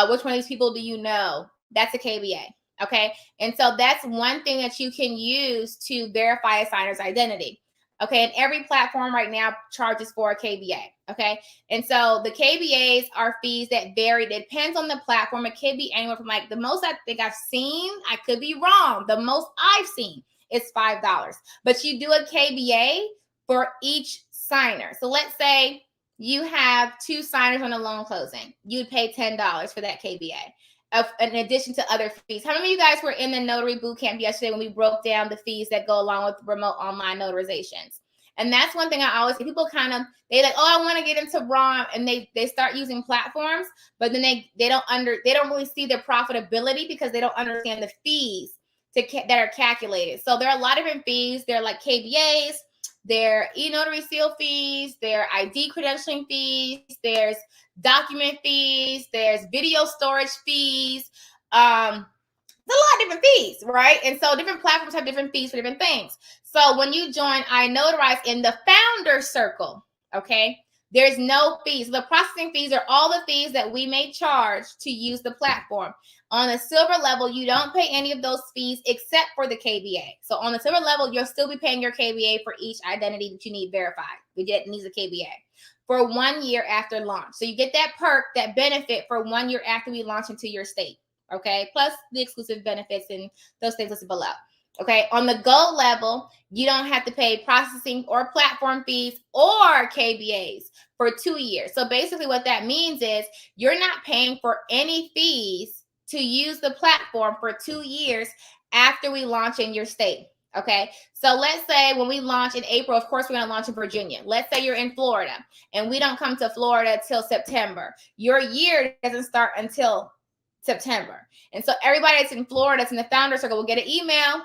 Speaker 1: which one of these people do you know? That's a KBA, okay? And so that's one thing that you can use to verify a signer's identity. Okay, and every platform right now charges for a KBA, okay? And so the KBAs are fees that vary. It depends on the platform. It could be anywhere from like the most I think I've seen, I could be wrong, the most I've seen is $5. But you do a KBA for each signer. So let's say you have 2 signers on a loan closing, you'd pay $10 for that KBA. In addition to other fees. How many of you guys were in the notary boot camp yesterday when we broke down the fees that go along with remote online notarizations? And that's one thing I always see. People kind of, they like, oh, I want to get into ROM, and they start using platforms, but then they don't really see their profitability because they don't understand the fees that are calculated. So there are a lot of different fees. There are like KBAs, there are e-notary seal fees, there are ID credentialing fees, there's document fees, there's video storage fees. There's a lot of different fees, right? And so different platforms have different fees for different things. So when you join iNotarize in the founder circle, okay, there's no fees. The processing fees are all the fees that we may charge to use the platform. On the silver level, you don't pay any of those fees except for the KBA. So on the silver level, you'll still be paying your KBA for each identity that you need verified. It needs a KBA for 1 year after launch. So you get that perk, that benefit for 1 year after we launch into your state. Okay, plus the exclusive benefits and those things listed below. Okay, on the gold level, you don't have to pay processing or platform fees or KBAs for 2 years. So basically what that means is you're not paying for any fees to use the platform for 2 years after we launch in your state. Okay, so let's say when we launch in April, of course, we're going to launch in Virginia. Let's say you're in Florida and we don't come to Florida till September. Your year doesn't start until September. And so everybody that's in Florida, that's in the founder circle, will get an email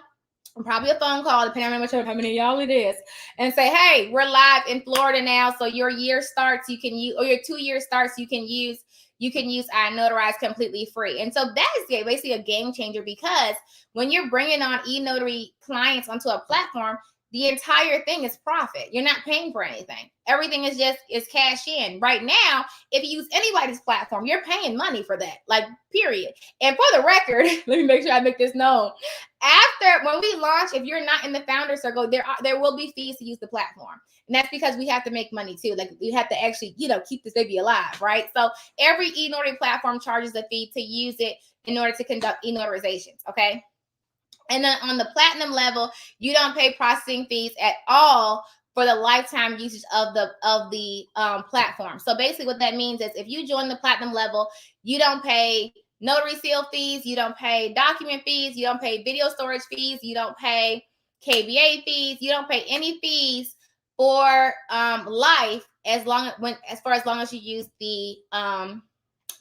Speaker 1: and probably a phone call, depending on how many of y'all it is, and say, hey, we're live in Florida now. So your year starts, you can use, or your 2 year starts, you can use iNotarize completely free. And so that is basically a game changer, because when you're bringing on e-notary clients onto a platform, the entire thing is profit. You're not paying for anything. Everything is cash in. Right now, if you use anybody's platform, you're paying money for that, like, period. And for the record, let me make sure I make this known. When we launch, if you're not in the founder circle, there will be fees to use the platform. And that's because we have to make money too. Like, we have to actually, keep this baby alive, right? So every e-notary platform charges a fee to use it in order to conduct e-notarizations, okay? And then on the platinum level, you don't pay processing fees at all for the lifetime usage of the platform. So basically what that means is if you join the platinum level, you don't pay notary seal fees, you don't pay document fees, you don't pay video storage fees, you don't pay KBA fees, you don't pay any fees for life as long as you use the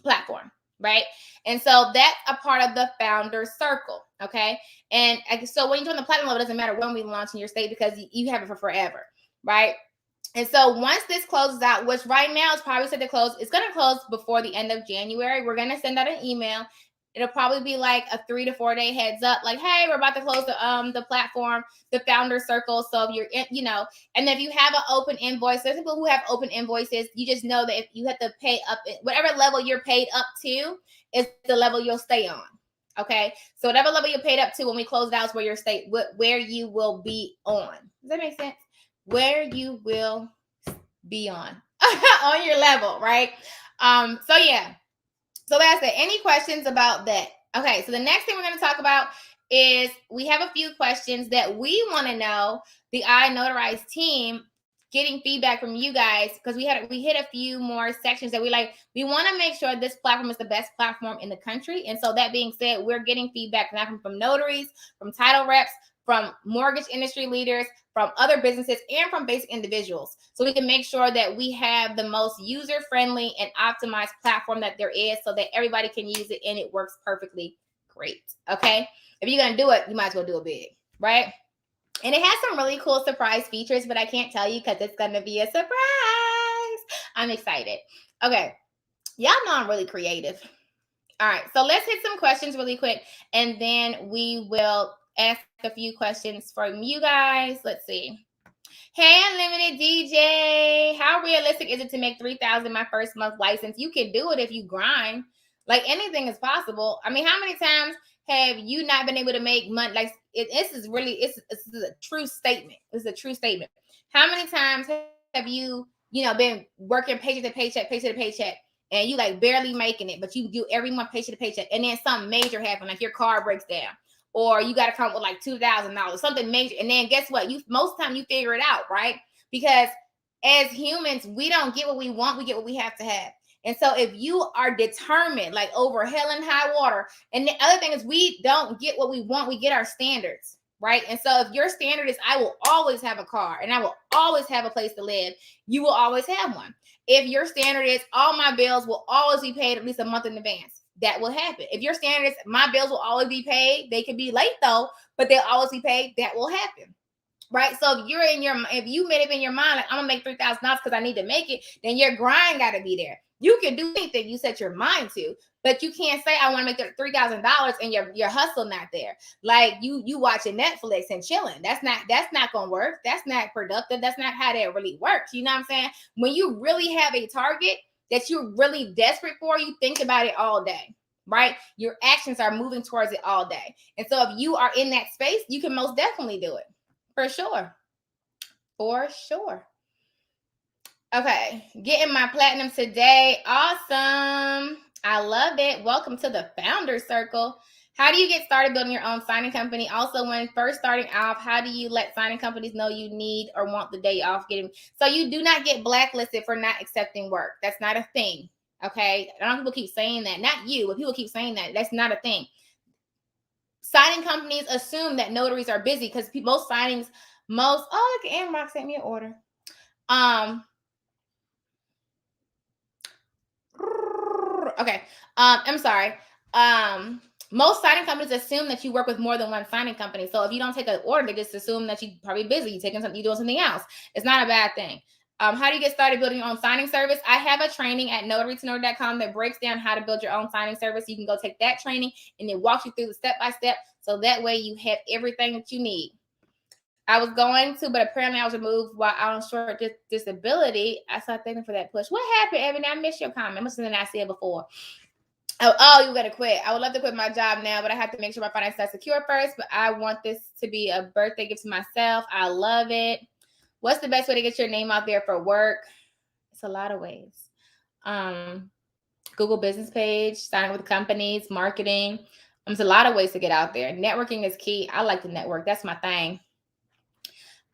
Speaker 1: platform. Right. And so that's a part of the founder circle. Okay. And so when you join the platinum level, it doesn't matter when we launch in your state, because you have it for forever. Right. And so once this closes out, which right now is probably set to close, it's going to close before the end of January. We're going to send out an email. It'll probably be like a 3 to 4 day heads up, like, hey, we're about to close the platform, the founder circle. So if you're in, and if you have an open invoice, there's people who have open invoices. You just know that if you have to pay up, whatever level you're paid up to is the level you'll stay on. Okay. So whatever level you're paid up to when we close it out is where you will be on. Does that make sense? Where you will be on your level, right? So yeah. So that's it. Any questions about that? Okay, so the next thing we're going to talk about is we have a few questions that we want to know, the iNotarize team, getting feedback from you guys, because we hit a few more sections that we want to make sure this platform is the best platform in the country. And so that being said, we're getting feedback from notaries, from title reps, from mortgage industry leaders, from other businesses, and from basic individuals. So we can make sure that we have the most user-friendly and optimized platform that there is, so that everybody can use it and it works perfectly great. Okay? If you're going to do it, you might as well do it big, right? And it has some really cool surprise features, but I can't tell you because it's going to be a surprise. I'm excited. Okay. Y'all know I'm really creative. All right. So let's hit some questions really quick, and then we will ask a few questions from you guys. Let's see. Hey, Unlimited DJ, how realistic is it to make $3,000 my first month license? You can do it if you grind. Like, anything is possible. I mean, how many times have you not been able to make money? Like, this is a true statement. This is a true statement. How many times have you been working paycheck to paycheck, and you like barely making it, but you do every month paycheck to paycheck, and then something major happens, like your car breaks down, or you got to come up with like $2,000, something major. And then guess what? Most of the time you figure it out, right? Because as humans, we don't get what we want, we get what we have to have. And so if you are determined, like over hell and high water, and the other thing is we don't get what we want, we get our standards, right? And so if your standard is, I will always have a car and I will always have a place to live, you will always have one. If your standard is all my bills will always be paid at least a month in advance, that will happen. If your standard is my bills will always be paid, they can be late though, but they'll always be paid, that will happen. Right. So if you made up in your mind, like I'm gonna make $3,000 because I need to make it, then your grind got to be there. You can do anything you set your mind to, but you can't say I want to make $3,000 and your hustle not there. Like you watching Netflix and chilling. That's not gonna work. That's not productive. That's not how that really works. You know what I'm saying? When you really have a target that you're really desperate for, you think about it all day. Right? Your actions are moving towards it all day. And so if you are in that space, you can most definitely do it. For sure. For sure. Okay. Getting my platinum today. Awesome. I love it. Welcome to the Founder Circle. How do you get started building your own signing company? Also, when first starting off, how do you let signing companies know you need or want the day off getting? So you do not get blacklisted for not accepting work. That's not a thing. Okay. I don't know, people keep saying that. Not you, but people keep saying that. That's not a thing. Signing companies assume that notaries are busy because most signings, oh, look, Amrock sent me an order. Okay. I'm sorry. Most signing companies assume that you work with more than one signing company. So if you don't take an order, they just assume that you're probably busy. You're taking something, you're doing something else. It's not a bad thing. How do you get started building your own signing service? I have a training at notarytonotary.com that breaks down how to build your own signing service. You can go take that training and it walks you through the step-by-step. So that way you have everything that you need. I was going to, but apparently I was removed while on short disability. I started thinking for that push. What happened, Evan? I missed your comment. Must have been I said before. Oh, you gotta quit. I would love to quit my job now, but I have to make sure my finances are secure first. But I want this to be a birthday gift to myself. I love it. What's the best way to get your name out there for work? It's a lot of ways. Google business page, signing with companies, marketing. There's a lot of ways to get out there. Networking is key. I like to network. That's my thing.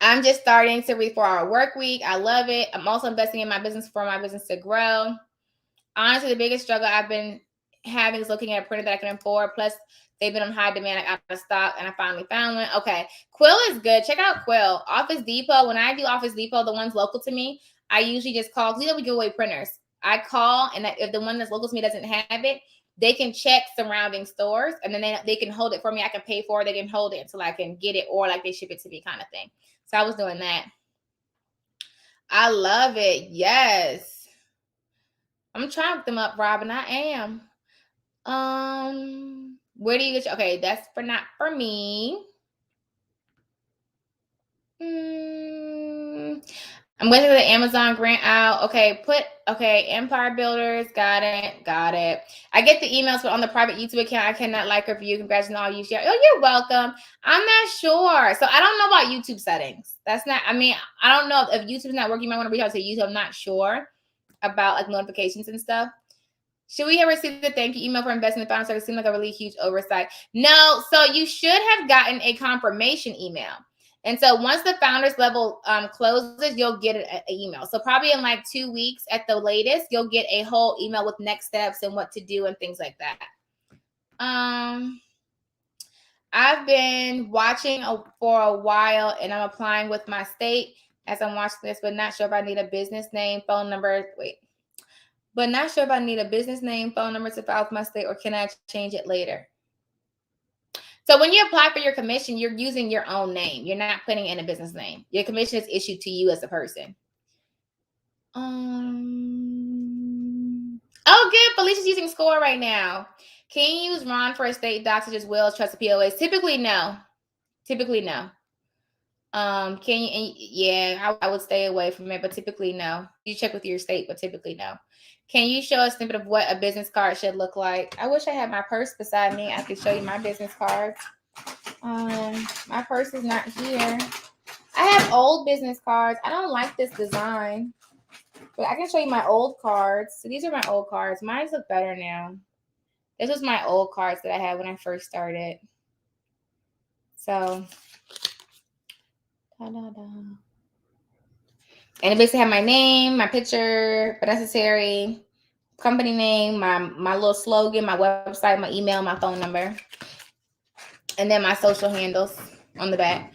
Speaker 1: I'm just starting to read 4-hour work week. I love it. I'm also investing in my business for my business to grow. Honestly, the biggest struggle I've been having is looking at a printer that I can afford. Plus, they've been on high demand, like out of stock, and I finally found one. Okay, Quill is good. Check out Quill. Office Depot. When I do Office Depot, the ones local to me, I usually just call. We give away printers. I call, and if the one that's local to me doesn't have it, they can check surrounding stores, and then they can hold it for me. I can pay for it. They can hold it until I can get it, or like they ship it to me, kind of thing. So I was doing that. I love it. Yes. I'm trying to look them up, Robin. I am. Where do you get your, okay, that's not for me. I'm waiting for the Amazon grant out. Okay, Empire Builders. Got it. I get the emails, but on the private YouTube account, I cannot like or view. Congrats on all you share. Oh, you're welcome. I'm not sure. So I don't know about YouTube settings. I don't know if YouTube's not working. You might want to reach out to YouTube. I'm not sure about like notifications and stuff. Should we have received a thank you email for investing in the founder service? It seemed like a really huge oversight. No, so you should have gotten a confirmation email. And so once the founders level closes, you'll get an email. So probably in like 2 weeks at the latest, you'll get a whole email with next steps and what to do and things like that. I've been watching for a while and I'm applying with my state as I'm watching this, but not sure if I need a business name, phone number. But not sure if I need a business name, phone number to file with my state, or can I change it later? So when you apply for your commission, you're using your own name. You're not putting in a business name. Your commission is issued to you as a person. Oh, good. Felicia's using Score right now. Can you use Ron for estate docs such as wills, trusts, POAs? Typically, no. Can you? Yeah, I would stay away from it, but typically, no. You check with your state, but typically, no. Can you show a snippet of what a business card should look like? I wish I had my purse beside me. I could show you my business cards. My purse is not here. I have old business cards. I don't like this design, but I can show you my old cards. So these are my old cards. Mine look better now. This was my old cards that I had when I first started. So, And it basically have my name, my picture, if necessary, company name, my little slogan, my website, my email, my phone number, and then my social handles on the back.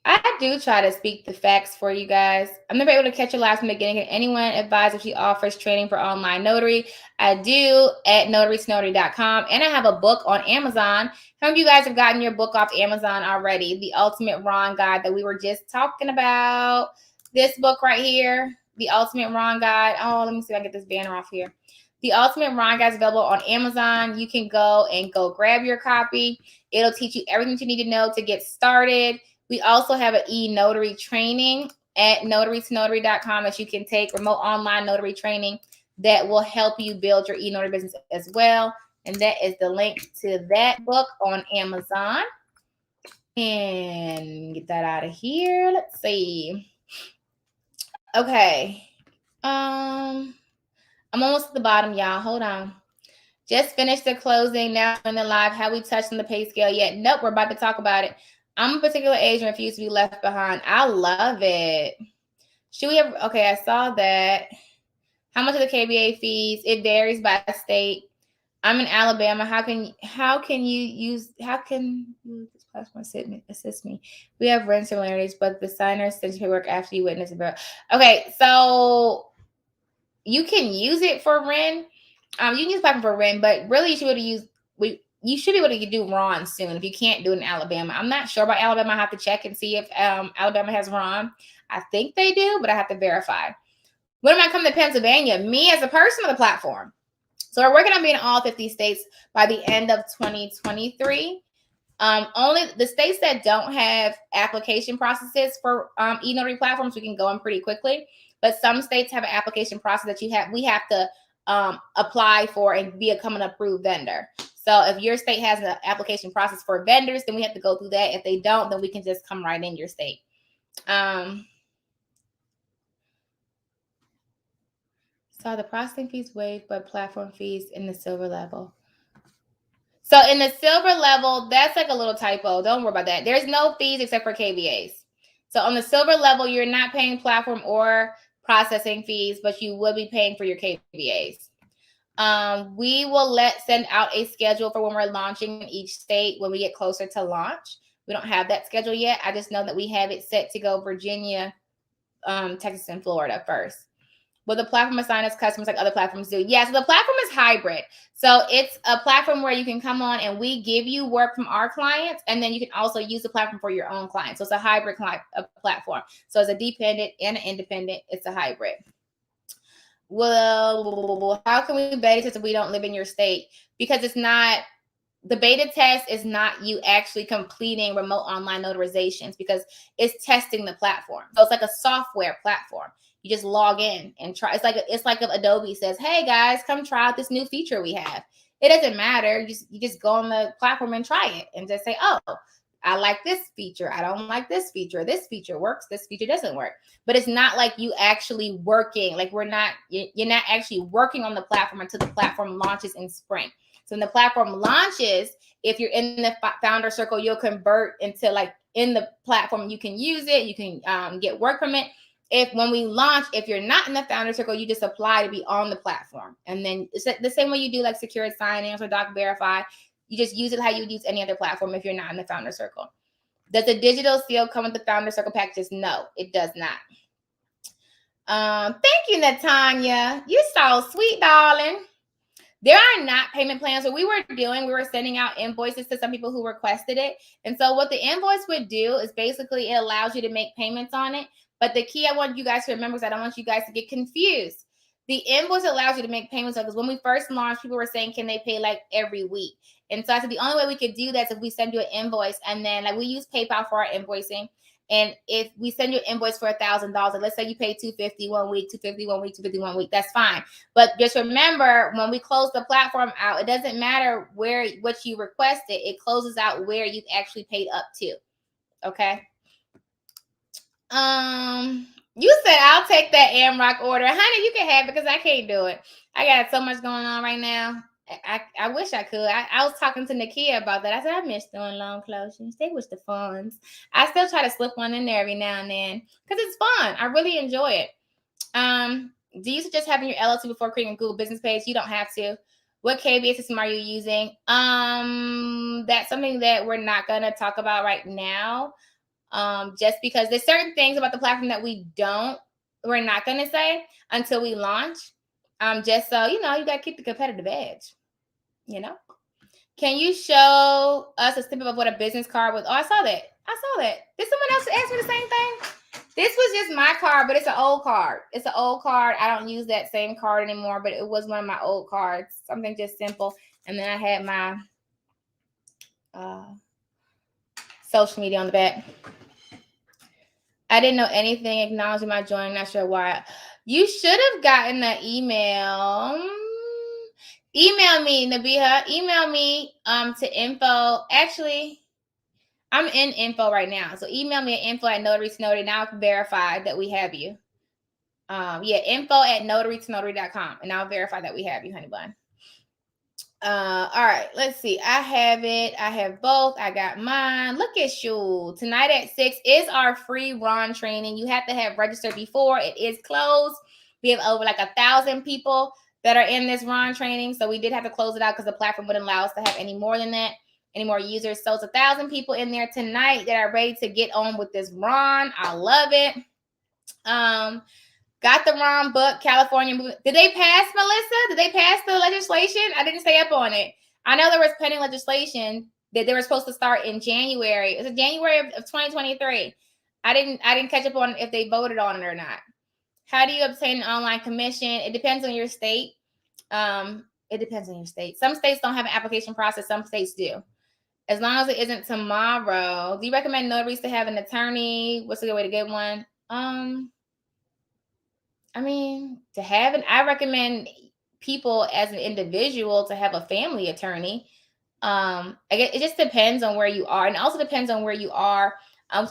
Speaker 1: I do try to speak the facts for you guys. I'm never able to catch your live from the beginning. Can anyone advise if she offers training for online notary? I do at notariesnotary.com. And I have a book on Amazon. Some of you guys have gotten your book off Amazon already. The Ultimate Ron Guide that we were just talking about. This book right here, The Ultimate Ron Guide. Oh, let me see if I can get this banner off here. The Ultimate Ron Guide is available on Amazon. You can go grab your copy. It'll teach you everything you need to know to get started. We also have an e-notary training at notariesnotary.com that you can take, remote online notary training that will help you build your e-notary business as well. And that is the link to that book on Amazon. And get that out of here. Let's see. Okay. I'm almost at the bottom, y'all. Hold on. Just finished the closing. Now in the live. Have we touched on the pay scale yet? Nope. We're about to talk about it. I'm a particular age and refuse to be left behind. I love it. Should we have, okay, I saw that. How much are the KBA fees? It varies by state. I'm in Alabama. How can this platform assist me? We have rent similarities, but the signer sends paperwork after you witness it. Okay, so you can use it for rent. You can use the platform for rent, but really you should be able to you should be able to do Ron soon if you can't do it in Alabama. I'm not sure about Alabama. I have to check and see if Alabama has Ron. I think they do, but I have to verify. When am I coming to Pennsylvania? Me as a person or the platform? So we're working on being in all 50 states by the end of 2023. Only the states that don't have application processes for e-notary platforms, we can go in pretty quickly. But some states have an application process that we have to apply for and become an approved vendor. So if your state has an application process for vendors, then we have to go through that. If they don't, then we can just come right in your state. So the processing fees waived, but platform fees in the silver level. So in the silver level, that's like a little typo. Don't worry about that. There's no fees except for KVAs. So on the silver level, you're not paying platform or processing fees, but you will be paying for your KVAs. We will send out a schedule for when we're launching in each state when we get closer to launch. We don't have that schedule yet. I just know that we have it set to go Virginia, Texas, and Florida first. Will the platform assign us customers like other platforms do? Yeah, so the platform is hybrid. So it's a platform where you can come on and we give you work from our clients, and then you can also use the platform for your own clients. So it's a hybrid platform. So it's a dependent and an independent. It's a hybrid. Well, how can we beta test if we don't live in your state? Because it's not, the beta test is not you actually completing remote online notarizations, because it's testing the platform. So it's like a software platform. You just log in and try. It's like if Adobe says, "Hey guys, come try out this new feature we have." It doesn't matter. You just go on the platform and try it, and just say, "Oh, I like this feature. I don't like this feature. This feature works. This feature doesn't work." But it's not like you actually working. Like you're not actually working on the platform until the platform launches in spring. So when the platform launches, if you're in the founder circle, you'll convert into like in the platform. You can use it. You can get work from it. When we launch, if you're not in the founder circle, you just apply to be on the platform. And then it's the same way you do like secured sign-ins or doc verify. You just use it how you would use any other platform if you're not in the founder circle. Does the digital seal come with the founder circle packages? No, it does not. Thank you, Natanya. You're so sweet, darling. There are not payment plans. What we were sending out invoices to some people who requested it. And so what the invoice would do is basically it allows you to make payments on it. But the key I want you guys to remember is I don't want you guys to get confused. The invoice allows you to make payments on, because when we first launched, people were saying, can they pay like every week? And so I said, the only way we could do that is if we send you an invoice, and then like we use PayPal for our invoicing. And if we send you an invoice for $1,000, like let's say you pay $250 one week, $250 1 week, $250 1 week, that's fine. But just remember, when we close the platform out, it doesn't matter what you requested. It closes out where you've actually paid up to. Okay. You said I'll take that AmRock order. Honey, you can have it because I can't do it. I got so much going on right now. I wish I could. I was talking to Nakia about that. I said, I miss doing loan closings. They was the funds. I still try to slip one in there every now and then because it's fun. I really enjoy it. Do you suggest having your LLC before creating a Google business page? You don't have to. What KBA system are you using? That's something that we're not going to talk about right now. Just because there's certain things about the platform that we're not going to say until we launch. Just so, you got to keep the competitive edge, Can you show us a snippet of what a business card was? Oh, I saw that. Did someone else ask me the same thing? This was just my card, but it's an old card. I don't use that same card anymore, but it was one of my old cards. Something just simple. And then I had my social media on the back. I didn't know anything. Acknowledging my joining. Not sure why. You should have gotten an email. Email me, Nabiha. Email me to info. Actually, I'm in info right now. So email me at info@notarytonotary. Now I can verify that we have you. info@notarytonotary.com. And I'll verify that we have you, honey bun. All right, let's see. I have it. I have both. I got mine. Look at you. Tonight at 6 is our free Ron training. You have to have registered before. It is closed. We have over like 1,000 people that are in this Ron training. So we did have to close it out because the platform wouldn't allow us to have any more than that, any more users. So it's 1,000 people in there tonight that are ready to get on with this Ron. I love it. Got the Ron book, California. Did they pass, Melissa? Did they pass the legislation? I didn't stay up on it. I know there was pending legislation that they were supposed to start in January. It was January of 2023. I didn't catch up on if they voted on it or not. How do you obtain an online commission? It depends on your state. Some states don't have an application process. Some states do. As long as it isn't tomorrow. Do you recommend notaries to have an attorney? What's a good way to get one? I recommend people as an individual to have a family attorney. It just depends on where you are, and it also depends on where you are.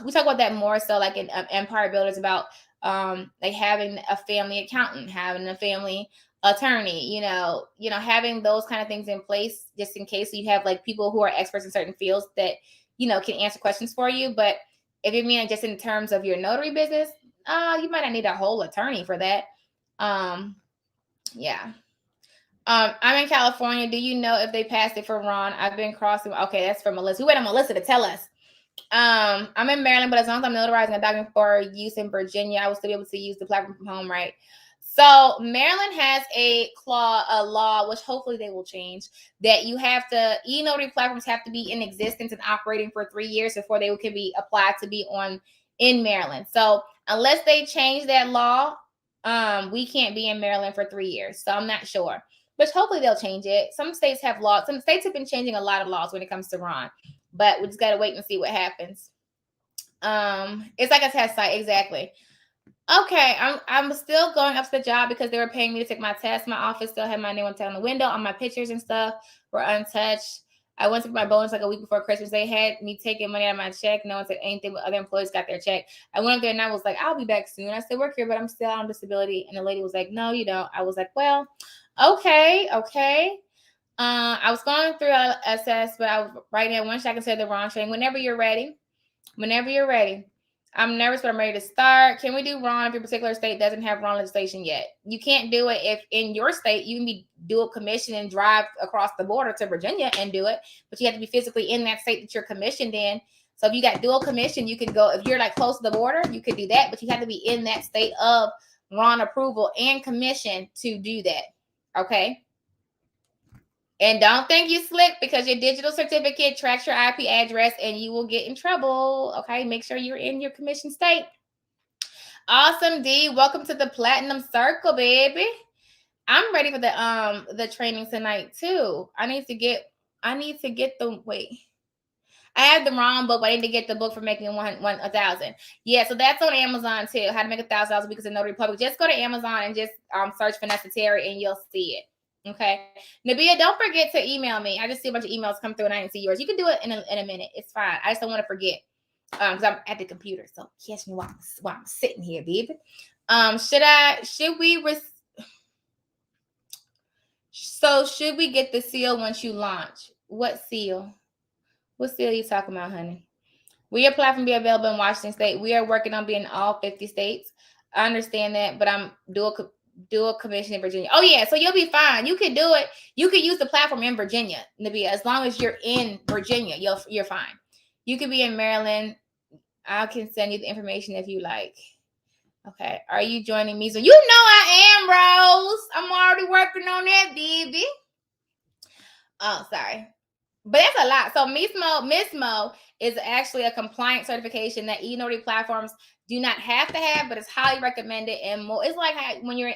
Speaker 1: We talk about that more so like in Empire Builders about like having a family accountant, having a family attorney, having those kind of things in place just in case you have like people who are experts in certain fields that, can answer questions for you. But if you mean just in terms of your notary business, you might not need a whole attorney for that. Yeah. I'm in California. Do you know if they passed it for Ron? I've been crossing. Okay, that's for Melissa. We wait on Melissa to tell us. I'm in Maryland, but as long as I'm notarizing a document for use in Virginia, I will still be able to use the platform from home, right? So Maryland has a law, which hopefully they will change, that e-notary platforms have to be in existence and operating for 3 years before they can be applied to be in Maryland. So unless they change that law, we can't be in Maryland for 3 years. So I'm not sure, but hopefully they'll change it. Some states have laws. Some states have been changing a lot of laws when it comes to Ron, but we just got to wait and see what happens. It's like a test site. Exactly. Okay. I'm still going up to the job because they were paying me to take my test. My office still had my name on the window. On my pictures and stuff were untouched. I went to my bonus like a week before Christmas. They had me taking money out of my check. No one said anything, but other employees got their check. I went up there and I was like, I'll be back soon. I still work here, but I'm still on disability. And the lady was like, no, you don't. I was like, well, okay. I was going through SS, but I was right now. Once I can say the wrong thing. Whenever you're ready. I'm nervous, but I'm ready to start. Can we do Ron if your particular state doesn't have Ron legislation yet? You can't do it if in your state you can be dual commission and drive across the border to Virginia and do it, but you have to be physically in that state that you're commissioned in. So if you got dual commission, you can go. If you're like close to the border, you could do that, but you have to be in that state of Ron approval and commission to do that. Okay. And don't think you slick because your digital certificate tracks your IP address and you will get in trouble. Okay, make sure you're in your commission state. Awesome, D. Welcome to the Platinum Circle, baby. I'm ready for the training tonight too. I need to get the wait. I have the wrong book, but I need to get the book for making 1,000. Yeah, so that's on Amazon too. How to make $1,000 because of Notary Public. Just go to Amazon and just search Vanessa Terry and you'll see it. Okay. Nabia, don't forget to email me. I just see a bunch of emails come through and I didn't see yours. You can do it in a minute. It's fine. I just don't want to forget because I'm at the computer. So catch me while I'm sitting here, baby. So should we get the seal once you launch? What seal? What seal are you talking about, honey? Will your platform be available in Washington State? We are working on being in all 50 states. I understand that, but I'm dual commission in Virginia. Oh yeah, so you'll be fine. You can do it. You can use the platform in Virginia, Nabia. As long as you're in Virginia, you're fine. You could be in Maryland. I can send you the information if you like. Okay. Are you joining me? So you know I am, Rose. I'm already working on that, baby. Oh, sorry. But that's a lot. So MISMO is actually a compliance certification that e-notary platforms do not have to have, but it's highly recommended. And more, it's like when you're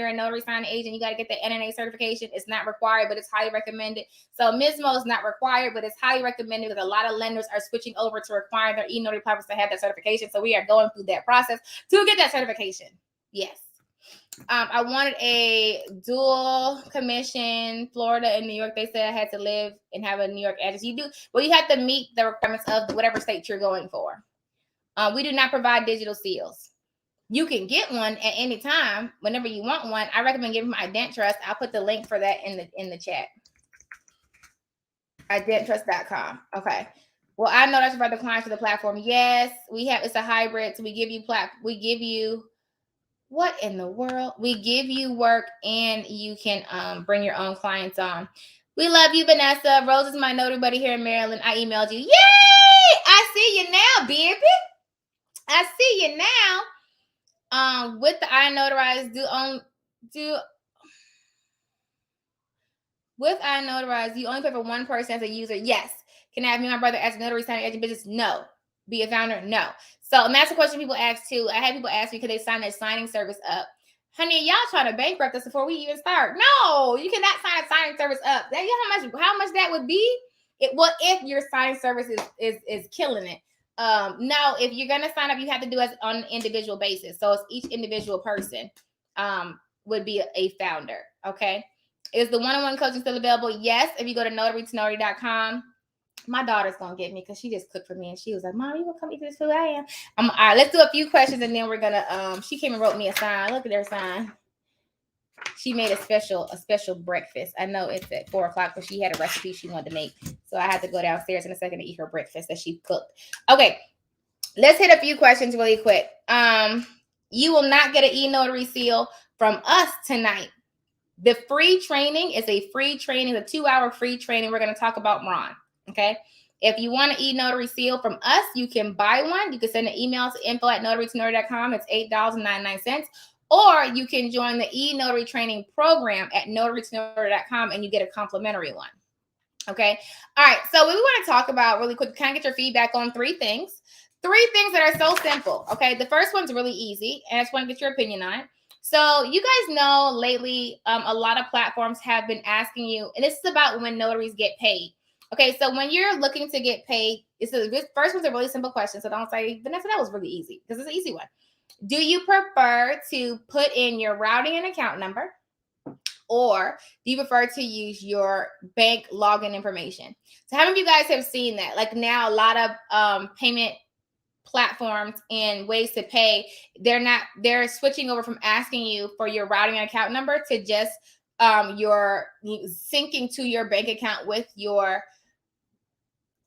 Speaker 1: a notary signing agent, you got to get the NNA certification. It's not required, but it's highly recommended. So MISMO is not required, but it's highly recommended because a lot of lenders are switching over to requiring their e-notary platforms to have that certification. So we are going through that process to get that certification. Yes. I wanted a dual commission, Florida and New York. They said I had to live and have a New York address. You do, well, you have to meet the requirements of whatever state you're going for. We do not provide digital seals. You can get one at any time whenever you want one. I recommend giving my IdentTrust. I'll put the link for that in the chat. IdentTrust.com. Okay. Well, I know that's about the clients for the platform. Yes, we have. It's a hybrid. So we give you. What in the world? We give you work and you can bring your own clients on. We love you, Vanessa. Rose is my notary buddy here in Maryland. I emailed you. Yay! I see you now, baby. I see you now. With the iNotarize, with iNotarize, you only pay for one person as a user. Yes. Can I have me and my brother as a notary signing agent business? No. Be a founder? No. So, and that's a question people ask too. I had people ask me, could they sign their signing service up? Honey, y'all trying to bankrupt us before we even start. No, you cannot sign a signing service up. That, you know how much that would be? Well, if your signing service is killing it. No, if you're gonna sign up, you have to do it on an individual basis. So it's each individual person would be a founder. Okay. Is the one-on-one coaching still available? Yes. If you go to notarytonotary.com. My daughter's gonna get me because she just cooked for me and she was like, Mom, you gonna come eat this food? I am. All right, let's do a few questions and then we're gonna she came and wrote me a sign. Look at her sign. She made a special breakfast. I know it's at 4:00, but she had a recipe she wanted to make. So I had to go downstairs in a second to eat her breakfast that she cooked. Okay, let's hit a few questions really quick. You will not get an e-notary seal from us tonight. The free training is a free training, a 2-hour free training. We're going to talk about Ron. Okay. If you want an e-notary seal from us, you can buy one. You can send an email to info@notarytonotary.com. It's $8.99. Or you can join the e-notary training program at notarytonotary.com and you get a complimentary one. Okay. All right. So we want to talk about really quick, kind of get your feedback on 3 things. 3 things that are so simple. Okay. The first one's really easy, and I just want to get your opinion on it. So you guys know lately, a lot of platforms have been asking you, and this is about when notaries get paid. Okay, so when you're looking to get paid, this first one's a really simple question. So don't say, Vanessa, that was really easy, because it's an easy one. Do you prefer to put in your routing and account number, or do you prefer to use your bank login information? So how many of you guys have seen that? Like now, a lot of payment platforms and ways to pay, they're switching over from asking you for your routing and account number to just your syncing to your bank account with your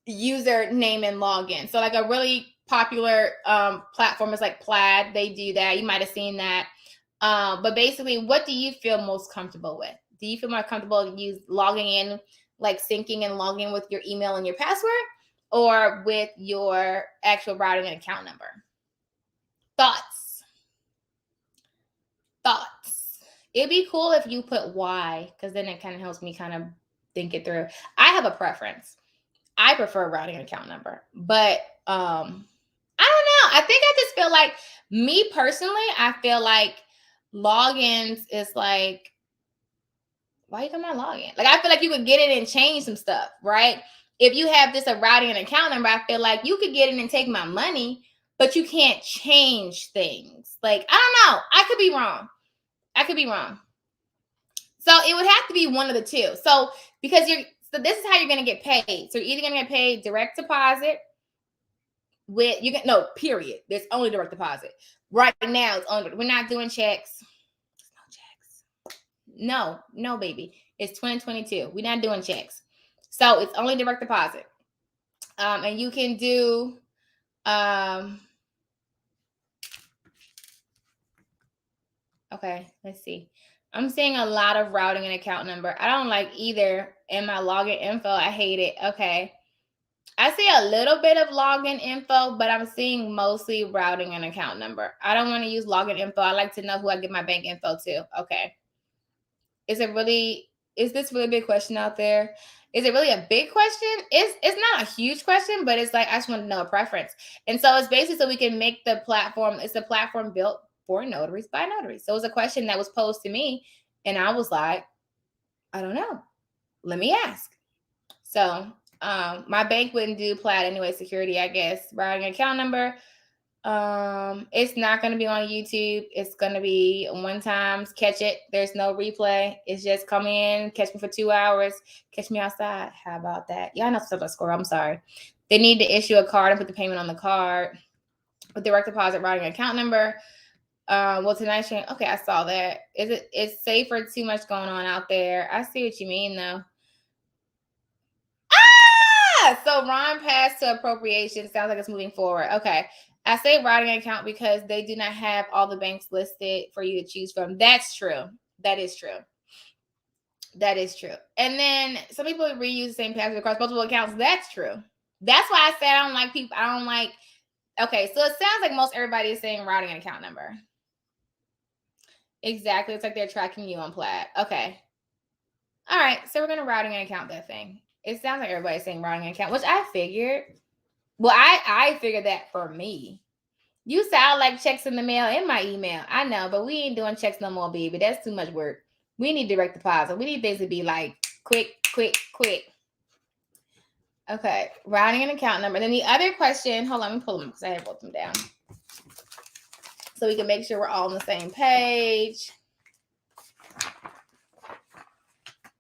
Speaker 1: username and login. So like a really popular platform is like Plaid. They do that. You might have seen that. But basically, what do you feel most comfortable with? Do you feel more comfortable logging in, like syncing and logging with your email and your password, or with your actual routing and account number? Thoughts? It'd be cool if you put why, because then it kind of helps me kind of think it through. I have a preference. I prefer routing and account number, but I don't know. I think I just feel like, me personally, I feel like logins is like, why you come on login? Like, I feel like you could get in and change some stuff, right? If you have this a routing and account number, I feel like you could get in and take my money, but you can't change things. Like, I don't know. I could be wrong. So it would have to be one of the two. So because this is how you're going to get paid. So you're either going to get paid direct deposit period. There's only direct deposit. Right now, we're not doing checks. No, baby. It's 2022. We're not doing checks. So it's only direct deposit. And you can do, okay, let's see. I'm seeing a lot of routing and account number. I don't like either in my login info. I hate it. Okay. I see a little bit of login info, but I'm seeing mostly routing and account number. I don't want to use login info. I like to know who I give my bank info to. Okay. Is this really a big question out there? Is it really a big question? It's not a huge question, but it's like I just want to know a preference. And so it's basically so we can make the platform, it's a platform built for notaries by notaries. So it was a question that was posed to me, and I was like, I don't know. Let me ask. So my bank wouldn't do plat anyway, security, I guess. Routing account number. It's not going to be on YouTube. It's going to be one time, catch it. There's no replay. It's just come in, catch me for 2 hours, catch me outside. How about that? Y'all know stuff about score. I'm sorry. They need to issue a card and put the payment on the card with direct deposit routing account number. Well, tonight's okay, I saw that. It's safer, too much going on out there. I see what you mean, though. So Ron passed to appropriation. Sounds like it's moving forward. Okay. I say routing account because they do not have all the banks listed for you to choose from. That's true. That is true. That is true. And then some people reuse the same password across multiple accounts. That's true. That's why I said I don't like people. I don't like. Okay. So it sounds like most everybody is saying routing and account number. Exactly. It's like they're tracking you on Plaid. Okay. All right. So we're going to routing and account that thing. It sounds like everybody's saying routing and account, which I figured. Well, I figured that for me. You sound like checks in the mail in my email. I know, but we ain't doing checks no more, baby. That's too much work. We need direct deposit. We need things to be like quick, quick, quick. Okay, routing and account number. Then the other question, hold on, let me pull them because I have wrote them down. So we can make sure we're all on the same page.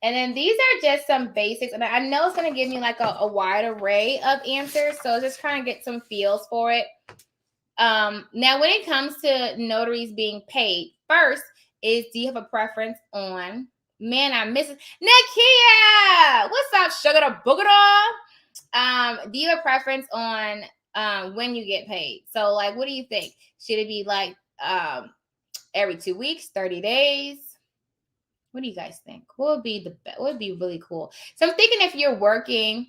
Speaker 1: And then these are just some basics. And I know it's going to give me like a wide array of answers. So just trying to get some feels for it. Now, when it comes to notaries being paid, first is, do you have a preference on, man, I miss it. Nakia, what's up, sugar to boogada? Do you have a preference on when you get paid? So, like, what do you think? Should it be like every 2 weeks, 30 days? What do you guys think? What would be what would be really cool? So I'm thinking if you're working,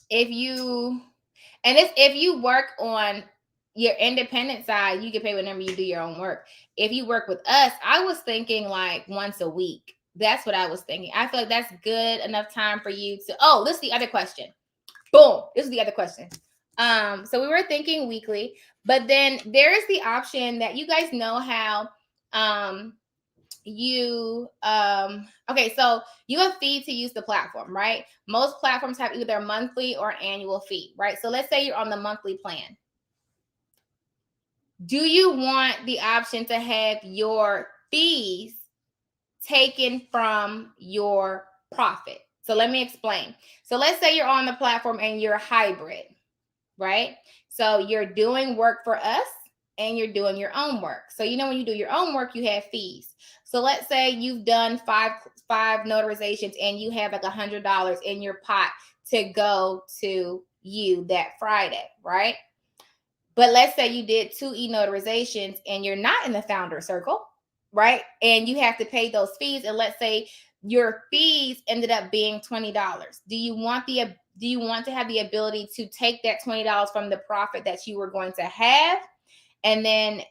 Speaker 1: if you work on your independent side, you get paid whenever you do your own work. If you work with us, I was thinking like once a week. That's what I was thinking. I feel like that's good enough time for you to. Oh, this is the other question. Boom. This is the other question. So we were thinking weekly, but then there is the option that you guys know how okay, so you have a fee to use the platform, right? Most platforms have either a monthly or annual fee, right? So let's say you're on the monthly plan. Do you want the option to have your fees taken from your profit? So let me explain. So let's say you're on the platform and you're hybrid, right? So you're doing work for us and you're doing your own work. So, when you do your own work, you have fees. So let's say you've done five notarizations and you have like $100 in your pot to go to you that Friday, right? But let's say you did 2 e-notarizations and you're not in the founder circle, right? And you have to pay those fees. And let's say your fees ended up being $20. Do you want to have the ability to take that $20 from the profit that you were going to have? And then,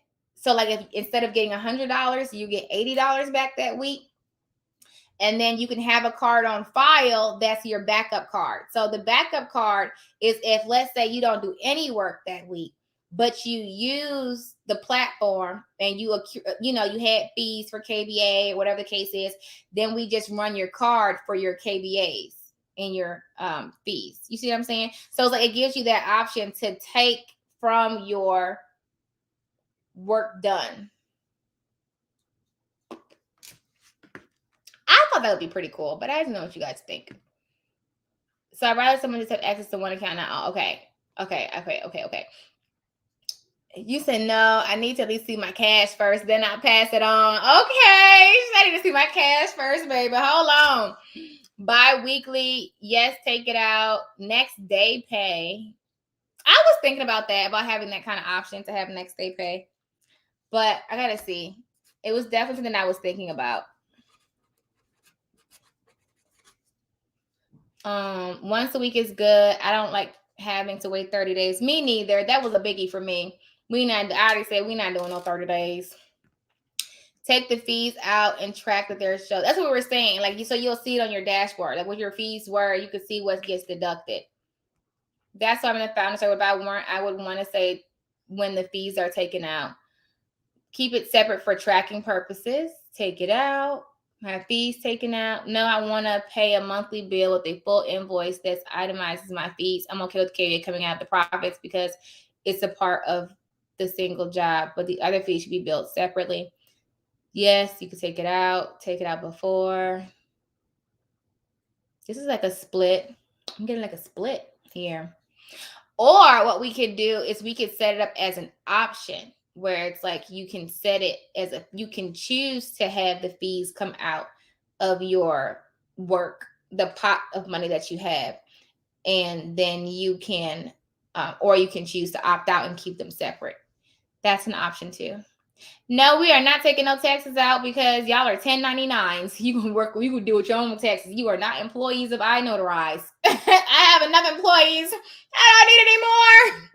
Speaker 1: so like if instead of getting $100, you get $80 back that week. And then you can have a card on file that's your backup card. So the backup card is if, let's say, you don't do any work that week, but you use the platform and you had fees for KBA or whatever the case is, then we just run your card for your KBAs and your fees. You see what I'm saying? So it's like it gives you that option to take from your work done. I thought that would be pretty cool, but I don't know what you guys think. So I'd rather someone just have access to one account now. Okay. You said no. I need to at least see my cash first, then I'll pass it on. Okay, I need to see my cash first, baby. Hold on. Bi-weekly, yes, take it out. Next day pay. I was thinking about that, about having that kind of option to have next day pay, but I gotta see. It was definitely something I was thinking about. Once a week is good. I don't like having to wait 30 days. Me neither. That was a biggie for me. I already said we're not doing no 30 days. Take the fees out and track that there's show. That's what we were saying. Like so you'll see it on your dashboard. Like what your fees were, you could see what gets deducted. That's what I'm gonna find. So if I would want to say when the fees are taken out. Keep it separate for tracking purposes. Take it out. Have fees taken out. No, I want to pay a monthly bill with a full invoice that itemizes my fees. I'm okay with KVA coming out of the profits because it's a part of the single job, but the other fees should be billed separately. Yes, you can take it out. Take it out before. This is like a split. I'm getting like a split here. Or what we could do is we could set it up as an option where it's like you can set it as you can choose to have the fees come out of your work, the pot of money that you have. And then you can, or you can choose to opt out and keep them separate. That's an option too. No, we are not taking no taxes out because y'all are 1099s. You can work, you can do with your own taxes. You are not employees of iNotarize. I have enough employees. I don't need any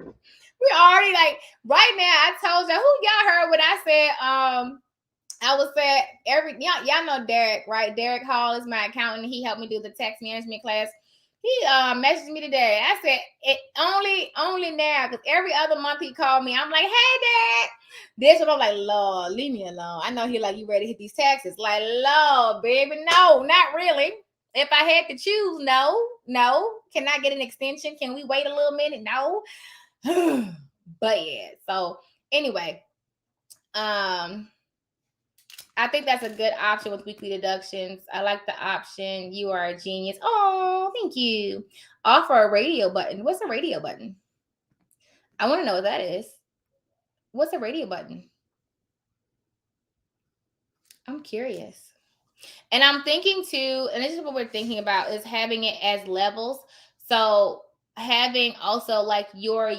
Speaker 1: more. We already like right now. I told y'all who y'all heard what I said. I was saying y'all know Derek, right? Derek Hall is my accountant. He helped me do the tax management class. He messaged me today. I said it only now because every other month he called me. I'm like, hey Dad. This one I'm like, Lord, leave me alone. I know he like you ready to hit these taxes. Like, Lord, baby, no, not really. If I had to choose, no. Can I get an extension? Can we wait a little minute? No. But yeah. So anyway, I think that's a good option with weekly deductions. I like the option. You are a genius. Oh, thank you. Offer a radio button. What's a radio button? I want to know what that is. What's a radio button? I'm curious. And I'm thinking too, and this is what we're thinking about, is having it as levels. So having also like your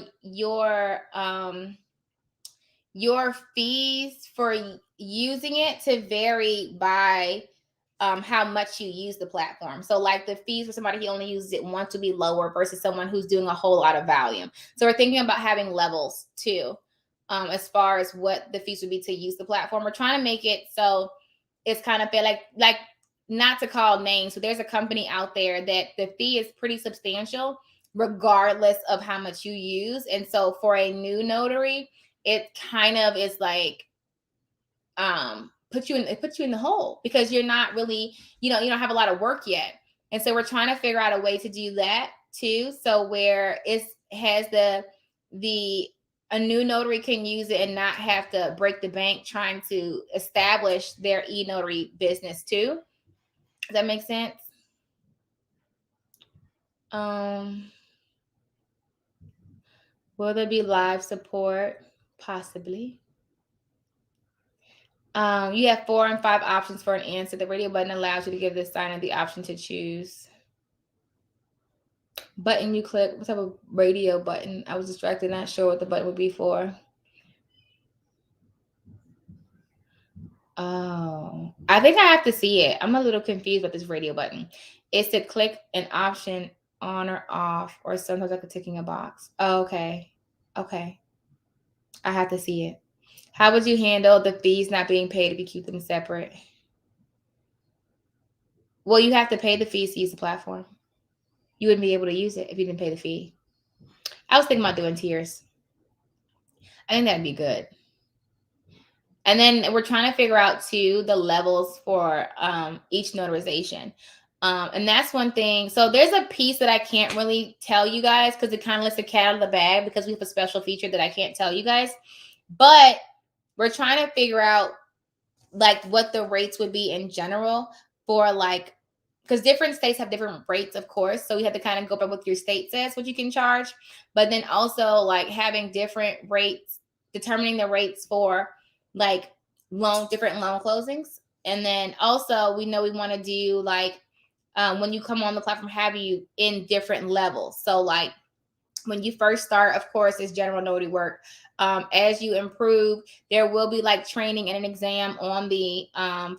Speaker 1: fees for using it to vary by how much you use the platform. So like the fees for somebody who only uses it once to be lower versus someone who's doing a whole lot of volume. So we're thinking about having levels too, as far as what the fees would be to use the platform. We're trying to make it so it's kind of fair, like not to call names, but there's a company out there that the fee is pretty substantial regardless of how much you use. And so for a new notary, it kind of is like put you in the hole because you're not really, you don't have a lot of work yet. And so we're trying to figure out a way to do that too. So where it has a new notary can use it and not have to break the bank trying to establish their e-notary business too. Does that make sense? Will there be live support? Possibly. You have 4 and 5 options for an answer. The radio button allows you to give the signer the option to choose. Button you click. What type of radio button? I was distracted, not sure what the button would be for. Oh, I think I have to see it. I'm a little confused with this radio button. It's to click an option on or off, or sometimes like a ticking a box. Oh, okay. I have to see it. How would you handle the fees not being paid if you keep them separate? Well, you have to pay the fees to use the platform. You wouldn't be able to use it if you didn't pay the fee. I was thinking about doing tiers. I think that'd be good. And then we're trying to figure out too the levels for each notarization. And that's one thing. So there's a piece that I can't really tell you guys because it kind of lets the cat out of the bag because we have a special feature that I can't tell you guys. But we're trying to figure out like what the rates would be in general for like, because different states have different rates, of course. So we have to kind of go by what your state says, what you can charge. But then also like having different rates determining the rates for like different loan closings. And then also we know we want to do like when you come on the platform, have you in different levels. So like when you first start, of course, it's general notary work. As you improve, there will be like training and an exam on the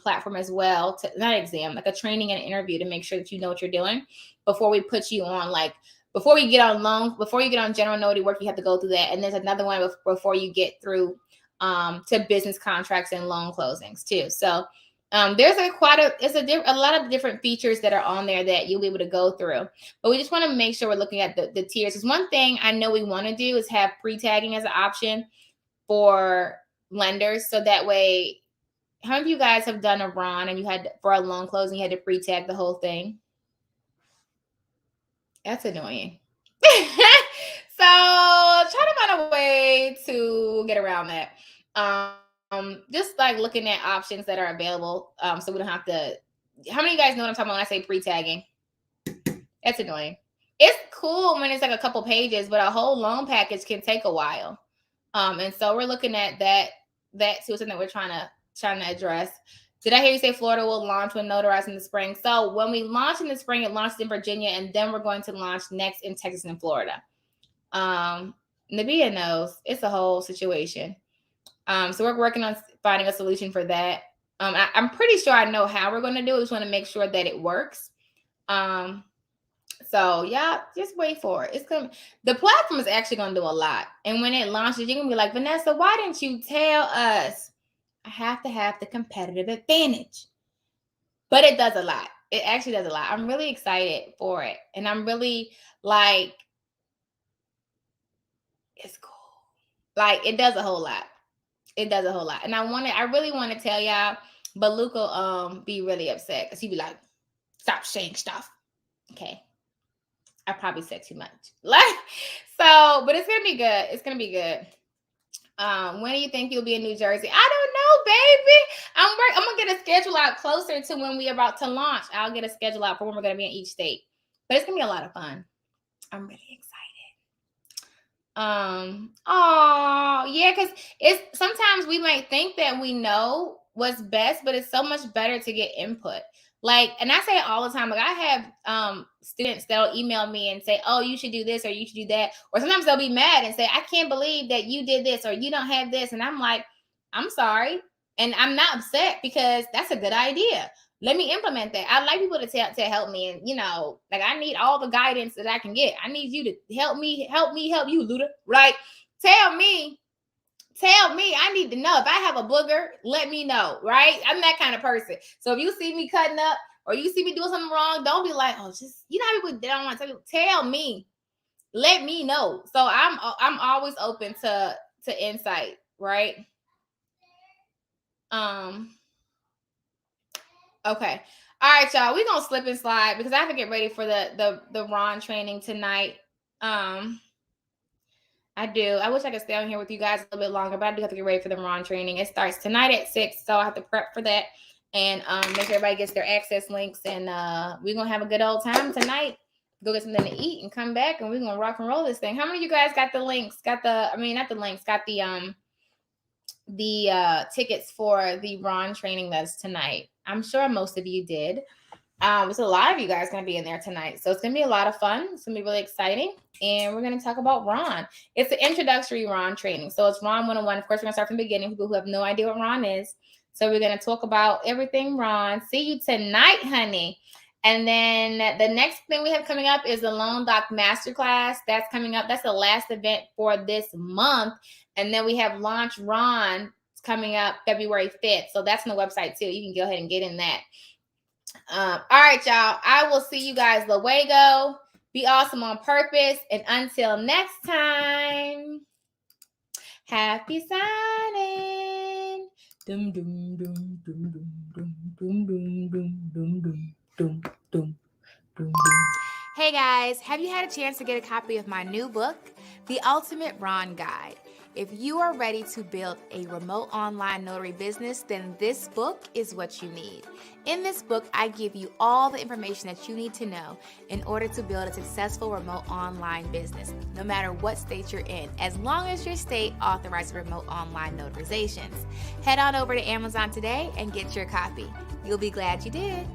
Speaker 1: platform as well. Not exam, like a training and an interview to make sure that you know what you're doing before we put you on before you get on loans, before you get on general notary work, you have to go through that. And there's another one before you get through to business contracts and loan closings too. So there's a lot of different features that are on there that you'll be able to go through. But we just want to make sure we're looking at the tiers. Because one thing I know we want to do is have pre-tagging as an option for lenders. So that way, how many of you guys have done a RON and you had for a loan closing, you had to pre-tag the whole thing? That's annoying. So try to find a way to get around that. Just like looking at options that are available. So we don't have to. How many of you guys know what I'm talking about when I say pre-tagging? That's annoying. It's cool when it's like a couple pages, but a whole loan package can take a while. And so we're looking at that too, something that we're trying to address. Did I hear you say Florida will launch when notarized in the spring? So when we launch in the spring, it launches in Virginia, and then we're going to launch next in Texas and Florida. Nabia knows it's a whole situation. So we're working on finding a solution for that. I'm pretty sure I know how we're going to do it. We just want to make sure that it works. So yeah, just wait for it. It's coming. The platform is actually going to do a lot. And when it launches, you're going to be like, Vanessa, why didn't you tell us? I have to have the competitive advantage. But it does a lot. It actually does a lot. I'm really excited for it. And I'm really like, it's cool. Like, it does a whole lot. It does a whole lot. And I really want to tell y'all, but Luke will be really upset because he'd be like, stop saying stuff. Okay. I probably said too much. But it's gonna be good. It's gonna be good. When do you think you'll be in New Jersey? I don't know, baby. I'm gonna get a schedule out closer to when we're about to launch. I'll get a schedule out for when we're gonna be in each state. But it's gonna be a lot of fun. I'm really excited. Yeah, because it's sometimes we might think that we know what's best, but it's so much better to get input. Like, and I say it all the time, like I have students that'll email me and say, oh, you should do this or you should do that. Or sometimes they'll be mad and say, I can't believe that you did this or you don't have this. And I'm like, I'm sorry. And I'm not upset because that's a good idea. Let me implement that. I'd like people to help me. And, like I need all the guidance that I can get. I need you to help me, help you, Luda. Right? Tell me. I need to know. If I have a booger, let me know. Right? I'm that kind of person. So if you see me cutting up or you see me doing something wrong, don't be like, oh, just, how people don't want to tell you. Tell me. Let me know. So I'm always open to insight. Right? Okay. All right, y'all. We're gonna slip and slide because I have to get ready for the Ron training tonight. I do. I wish I could stay on here with you guys a little bit longer, but I do have to get ready for the Ron training. It starts tonight at 6, so I have to prep for that and make sure everybody gets their access links. And we're gonna have a good old time tonight. Go get something to eat and come back, and we're gonna rock and roll this thing. How many of you guys got the links? Got the tickets for the Ron training that's tonight? I'm sure most of you did. There's a lot of you guys going to be in there tonight. So it's going to be a lot of fun. It's going to be really exciting. And we're going to talk about Ron. It's an introductory Ron training. So it's Ron 101. Of course, we're going to start from the beginning. People who have no idea what Ron is. So we're going to talk about everything Ron. See you tonight, honey. And then the next thing we have coming up is the Loan Doc Masterclass. That's coming up. That's the last event for this month. And then we have Launch Ron coming up February 5th. So that's on the website too. You can go ahead and get in that. All right, y'all. I will see you guys luego. Be awesome on purpose. And until next time, happy signing. Dum dum dum dum dum dum dum dum dum dum dum dum dum. Hey guys, have you had a chance to get a copy of my new book, The Ultimate Ron Guide? If you are ready to build a remote online notary business, then this book is what you need. In this book, I give you all the information that you need to know in order to build a successful remote online business, no matter what state you're in, as long as your state authorizes remote online notarizations. Head on over to Amazon today and get your copy. You'll be glad you did.